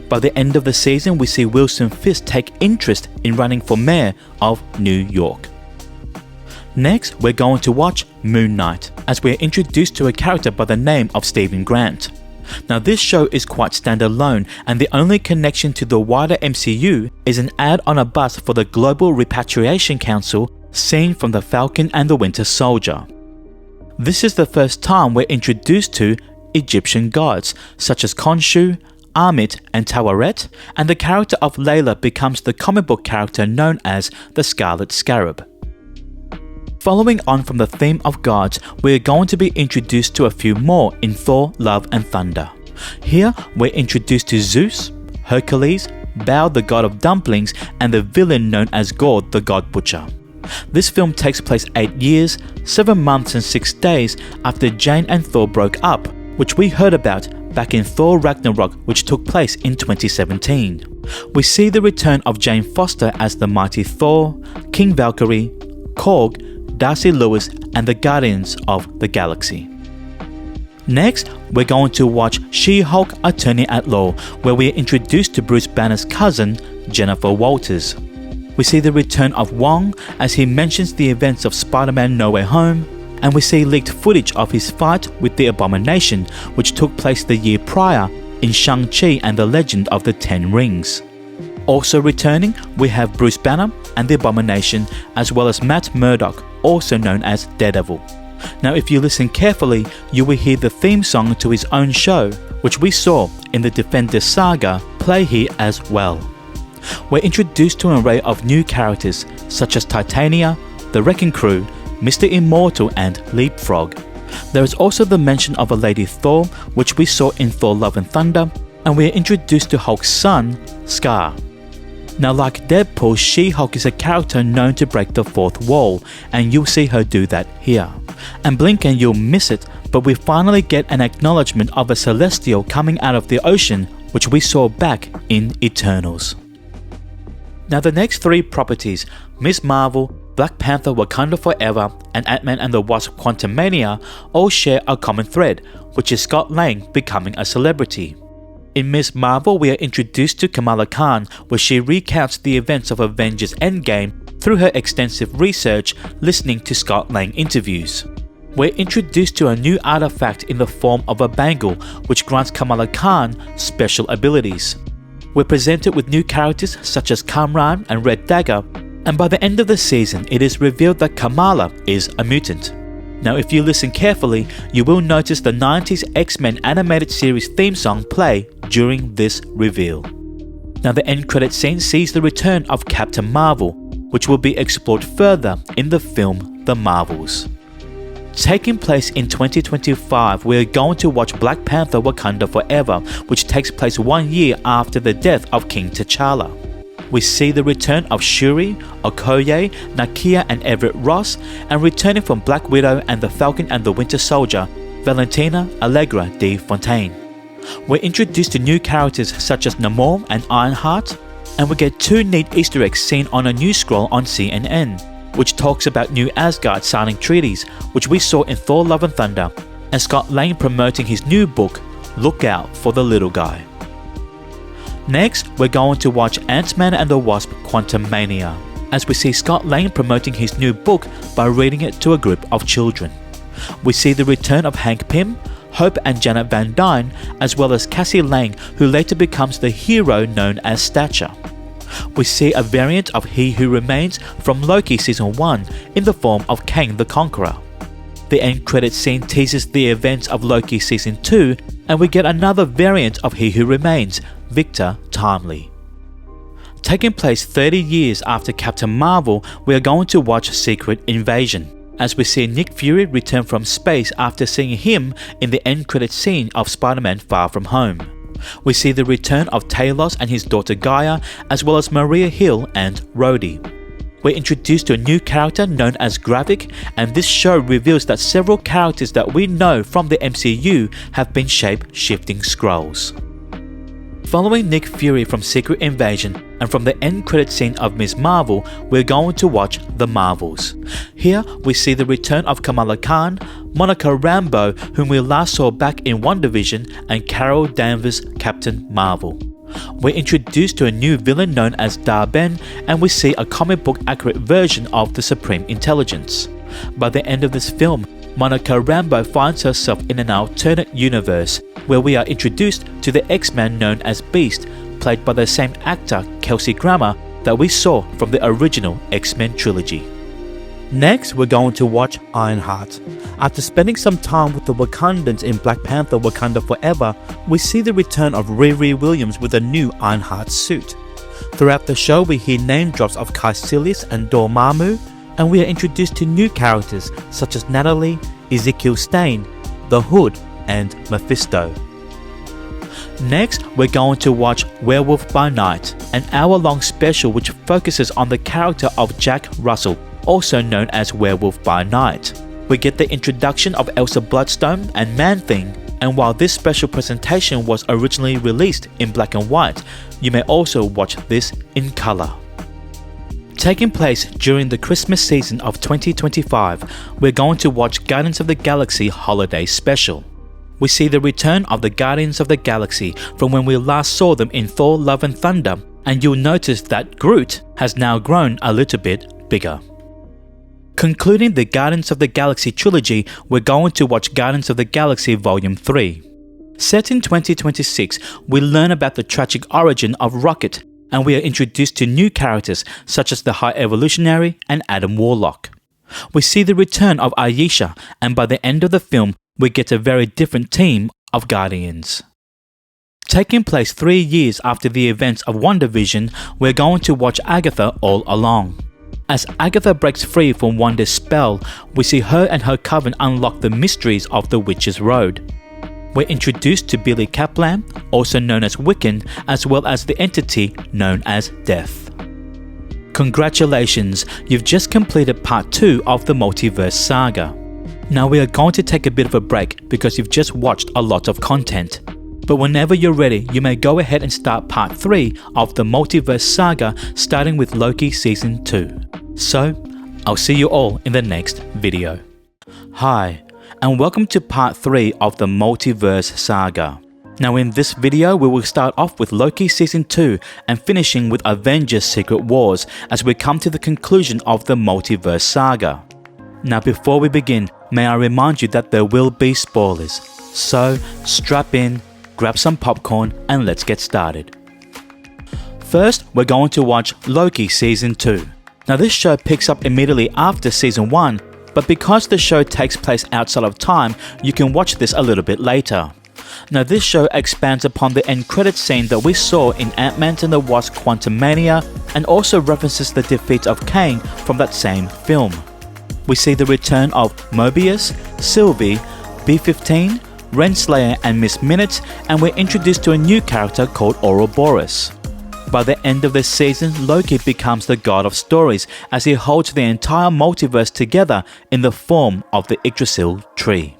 By the end of the season, we see Wilson Fisk take interest in running for mayor of New York. Next, we're going to watch Moon Knight, as we're introduced to a character by the name of Stephen Grant. Now, this show is quite standalone, and the only connection to the wider MCU is an ad on a bus for the Global Repatriation Council, seen from The Falcon and the Winter Soldier. This is the first time we're introduced to Egyptian gods, such as Khonshu, Amit and Taweret, and the character of Layla becomes the comic book character known as the Scarlet Scarab. Following on from the theme of gods, we are going to be introduced to a few more in Thor, Love and Thunder. Here, we're introduced to Zeus, Hercules, Baal the god of dumplings, and the villain known as Gord the god butcher. This film takes place 8 years, 7 months and 6 days after Jane and Thor broke up, which we heard about back in Thor Ragnarok, which took place in 2017. We see the return of Jane Foster as the mighty Thor, King Valkyrie, Korg, Darcy Lewis and the Guardians of the Galaxy. Next, we're going to watch She-Hulk Attorney at Law, where we are introduced to Bruce Banner's cousin, Jennifer Walters. We see the return of Wong as he mentions the events of Spider-Man No Way Home, and we see leaked footage of his fight with the Abomination, which took place the year prior in Shang-Chi and the Legend of the Ten Rings. Also returning, we have Bruce Banner and the Abomination, as well as Matt Murdock, also known as Daredevil. Now, if you listen carefully, you will hear the theme song to his own show, which we saw in the Defenders Saga, play here as well. We're introduced to an array of new characters, such as Titania, the Wrecking Crew, Mr. Immortal and Leapfrog. There is also the mention of a Lady Thor, which we saw in Thor Love and Thunder, and we are introduced to Hulk's son, Scar. Now, like Deadpool, She-Hulk is a character known to break the fourth wall, and you'll see her do that here. And blink and you'll miss it, but we finally get an acknowledgement of a Celestial coming out of the ocean, which we saw back in Eternals. Now, the next 3 properties, Ms. Marvel, Black Panther Wakanda Forever, and Ant-Man and the Wasp Quantumania, all share a common thread, which is Scott Lang becoming a celebrity. In Ms. Marvel, we are introduced to Kamala Khan, where she recounts the events of Avengers Endgame through her extensive research, listening to Scott Lang interviews. We're introduced to a new artifact in the form of a bangle, which grants Kamala Khan special abilities. We're presented with new characters such as Kamran and Red Dagger, and by the end of the season, it is revealed that Kamala is a mutant. Now, if you listen carefully, you will notice the 90s X-Men animated series theme song play during this reveal. Now, the end credit scene sees the return of Captain Marvel, which will be explored further in the film The Marvels. Taking place in 2025, we are going to watch Black Panther Wakanda Forever, which takes place 1 year after the death of King T'Challa. We see the return of Shuri, Okoye, Nakia and Everett Ross, and returning from Black Widow and the Falcon and the Winter Soldier, Valentina Allegra de Fontaine. We're introduced to new characters such as Namor and Ironheart, and we get 2 neat Easter eggs seen on a news scroll on CNN, which talks about New Asgard signing treaties, which we saw in Thor Love and Thunder, and Scott Lang promoting his new book, Look Out for the Little Guy. Next, we're going to watch Ant-Man and the Wasp Quantumania, as we see Scott Lang promoting his new book by reading it to a group of children. We see the return of Hank Pym, Hope and Janet Van Dyne, as well as Cassie Lang, who later becomes the hero known as Stature. We see a variant of He Who Remains from Loki Season 1 in the form of Kang the Conqueror. The end credits scene teases the events of Loki Season 2, and we get another variant of He Who Remains, Victor Timely. Taking place 30 years after Captain Marvel, we are going to watch Secret Invasion, as we see Nick Fury return from space after seeing him in the end credits scene of Spider-Man Far From Home. We see the return of Talos and his daughter Gaia, as well as Maria Hill and Rhodey. we're introduced to a new character known as Gravik, and this show reveals that several characters that we know from the MCU have been shape-shifting Skrulls. Following Nick Fury from Secret Invasion and from the end credit scene of Ms. Marvel, we're going to watch The Marvels. Here we see the return of Kamala Khan, Monica Rambeau, whom we last saw back in WandaVision, and Carol Danvers' Captain Marvel. We're introduced to a new villain known as Dar-Ben, and we see a comic book accurate version of the Supreme Intelligence. By the end of this film, Monica Rambeau finds herself in an alternate universe where we are introduced to the X-Man known as Beast, played by the same actor Kelsey Grammer that we saw from the original X-Men trilogy. Next, we're going to watch Ironheart. After spending some time with the Wakandans in Black Panther Wakanda Forever, we see the return of Riri Williams with a new Ironheart suit. Throughout the show, we hear name drops of Kaecilius and Dormammu, and we are introduced to new characters such as Natalie, Ezekiel Stane, The Hood, and Mephisto. Next, we're going to watch Werewolf by Night, an hour-long special which focuses on the character of Jack Russell, also known as Werewolf by Night. We get the introduction of Elsa Bloodstone and Man-Thing, and while this special presentation was originally released in black and white, you may also watch this in colour. Taking place during the Christmas season of 2025, we're going to watch Guardians of the Galaxy Holiday Special. We see the return of the Guardians of the Galaxy from when we last saw them in Thor Love and Thunder, and you'll notice that Groot has now grown a little bit bigger. Concluding the Guardians of the Galaxy trilogy, we're going to watch Guardians of the Galaxy Volume 3. Set in 2026, we learn about the tragic origin of Rocket, and we are introduced to new characters such as the High Evolutionary and Adam Warlock. We see the return of Ayesha, and by the end of the film, we get a very different team of Guardians. Taking place 3 years after the events of WandaVision, we're going to watch Agatha All Along. As Agatha breaks free from Wanda's spell, we see her and her coven unlock the mysteries of the Witch's Road. We're introduced to Billy Kaplan, also known as Wiccan, as well as the entity known as Death. Congratulations, you've just completed part 2 of the Multiverse Saga. Now we are going to take a bit of a break because you've just watched a lot of content. But whenever you're ready, you may go ahead and start part 3 of the Multiverse Saga, starting with Loki Season 2. So, I'll see you all in the next video. Hi, and welcome to part 3 of the Multiverse Saga. Now in this video, we will start off with Loki Season 2 and finishing with Avengers Secret Wars as we come to the conclusion of the Multiverse Saga. Now before we begin, may I remind you that there will be spoilers. So, strap in, grab some popcorn, and let's get started. First, we're going to watch Loki Season 2. Now this show picks up immediately after Season 1, but because the show takes place outside of time, you can watch this a little bit later. Now this show expands upon the end credit scene that we saw in Ant-Man and the Wasp Quantumania, and also references the defeat of Kang from that same film. We see the return of Mobius, Sylvie, B-15, Renslayer and Miss Minutes, and we're introduced to a new character called Ouroboros. By the end of this season, Loki becomes the god of stories as he holds the entire multiverse together in the form of the Yggdrasil tree.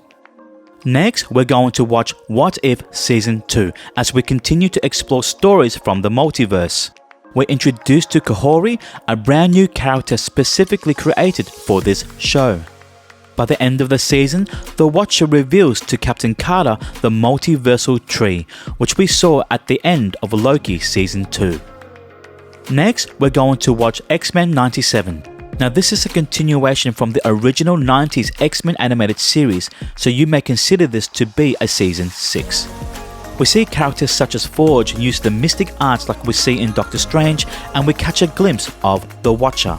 Next, we're going to watch What If Season 2 as we continue to explore stories from the multiverse. We're introduced to Kahori, a brand new character specifically created for this show. By the end of the season, the Watcher reveals to Captain Carter the multiversal tree, which we saw at the end of Loki Season 2. Next, we're going to watch X-Men 97. Now this is a continuation from the original 90s X-Men animated series, so you may consider this to be a Season 6. We see characters such as Forge use the mystic arts like we see in Doctor Strange, and we catch a glimpse of the Watcher.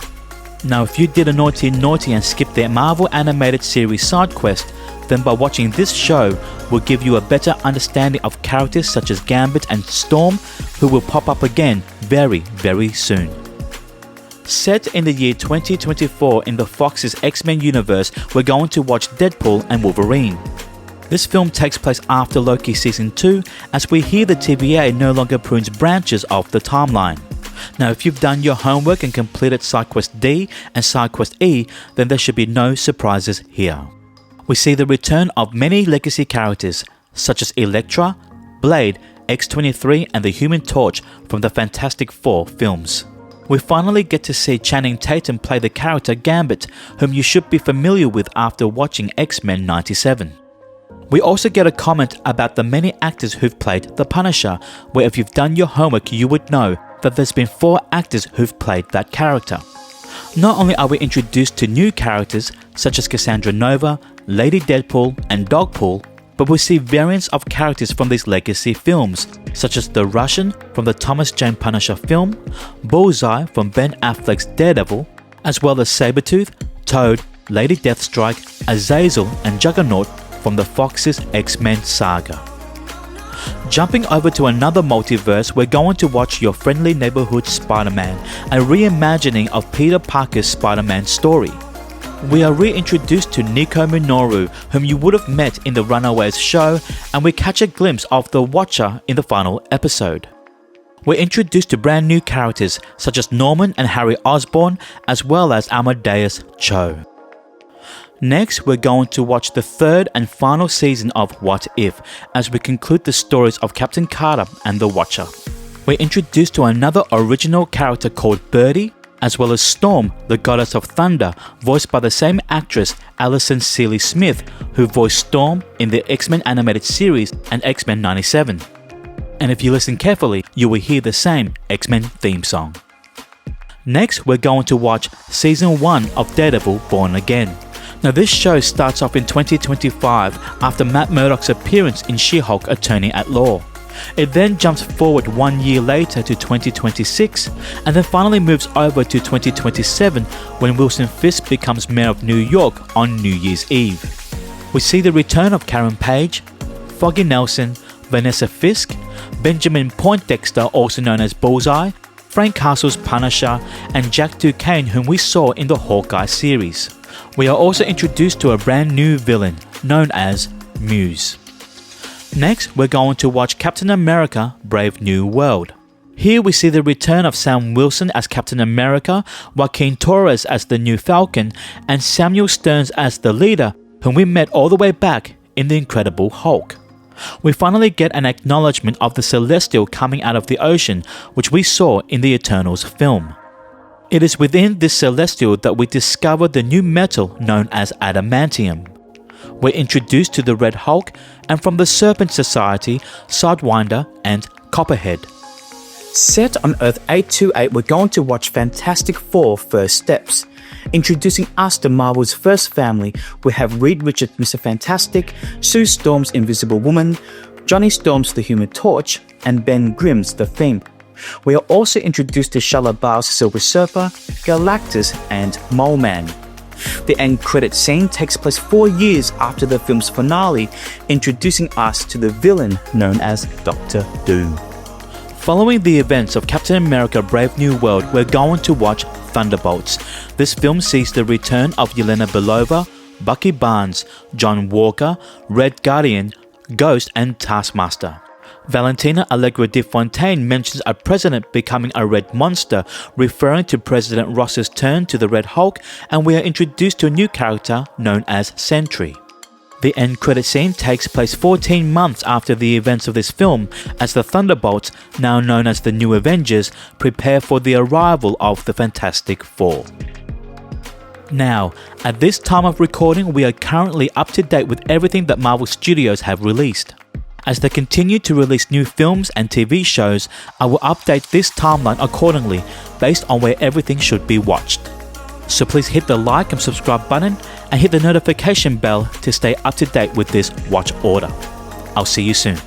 Now if you did a naughty and skipped the Marvel animated series side quest, then by watching this show will give you a better understanding of characters such as Gambit and Storm, who will pop up again very soon. Set in the year 2024 in the Fox's X-Men universe, we're going to watch Deadpool and Wolverine. This film takes place after Loki Season 2 as we hear the TVA no longer prunes branches of the timeline. Now, if you've done your homework and completed SideQuest D and SideQuest E, then there should be no surprises here. We see the return of many legacy characters, such as Elektra, Blade, X-23 and the Human Torch from the Fantastic Four films. We finally get to see Channing Tatum play the character Gambit, whom you should be familiar with after watching X-Men 97. We also get a comment about the many actors who've played the Punisher, where if you've done your homework you would know that there's been 4 actors who've played that character. Not only are we introduced to new characters such as Cassandra Nova, Lady Deadpool and Dogpool, but we see variants of characters from these legacy films, such as the Russian from the Thomas Jane Punisher film, Bullseye from Ben Affleck's Daredevil, as well as Sabretooth, Toad, Lady Deathstrike, Azazel and Juggernaut from the Fox's X-Men saga. Jumping over to another multiverse, we're going to watch Your Friendly Neighborhood Spider-Man, a reimagining of Peter Parker's Spider-Man story. We are reintroduced to Nico Minoru, whom you would have met in the Runaways show, and we catch a glimpse of the Watcher in the final episode. We're introduced to brand new characters such as Norman and Harry Osborn, as well as Amadeus Cho. Next, we're going to watch the 3rd and final season of What If, as we conclude the stories of Captain Carter and the Watcher. We're introduced to another original character called Birdie, as well as Storm, the Goddess of Thunder, voiced by the same actress Alison Seeley Smith, who voiced Storm in the X-Men animated series and X-Men 97. And if you listen carefully, you will hear the same X-Men theme song. Next, we're going to watch Season 1 of Daredevil Born Again. Now, this show starts off in 2025 after Matt Murdock's appearance in She-Hulk Attorney at Law. It then jumps forward 1 year later to 2026 and then finally moves over to 2027 when Wilson Fisk becomes Mayor of New York on New Year's Eve. We see the return of Karen Page, Foggy Nelson, Vanessa Fisk, Benjamin Poindexter, also known as Bullseye, Frank Castle's Punisher, and Jack Duquesne, whom we saw in the Hawkeye series. We are also introduced to a brand new villain known as Muse. Next, we're going to watch Captain America Brave New World. Here we see the return of Sam Wilson as Captain America, Joaquin Torres as the new Falcon, and Samuel Stearns as the leader, whom we met all the way back in The Incredible Hulk. We finally get an acknowledgement of the Celestial coming out of the ocean, which we saw in the Eternals film. It is within this Celestial that we discover the new metal known as adamantium. We're introduced to the Red Hulk, and from the Serpent Society, Sidewinder and Copperhead. Set on Earth 828, we're going to watch Fantastic Four First Steps. Introducing us to Marvel's first family, we have Reed Richards' Mr. Fantastic, Sue Storm's Invisible Woman, Johnny Storm's The Human Torch, and Ben Grimm's The Thing. We are also introduced to Shia LaBeouf's Silver Surfer, Galactus, and Mole Man. The end credit scene takes place 4 years after the film's finale, introducing us to the villain known as Doctor Doom. Following the events of Captain America Brave New World, we're going to watch Thunderbolts. This film sees the return of Yelena Belova, Bucky Barnes, John Walker, Red Guardian, Ghost and Taskmaster. Valentina Allegra de Fontaine mentions a president becoming a red monster, referring to President Ross's turn to the Red Hulk, and we are introduced to a new character known as Sentry. The end credit scene takes place 14 months after the events of this film, as the Thunderbolts, now known as the New Avengers, prepare for the arrival of the Fantastic Four. Now, at this time of recording, we are currently up to date with everything that Marvel Studios have released. As they continue to release new films and TV shows, I will update this timeline accordingly based on where everything should be watched. So please hit the like and subscribe button and hit the notification bell to stay up to date with this watch order. I'll see you soon.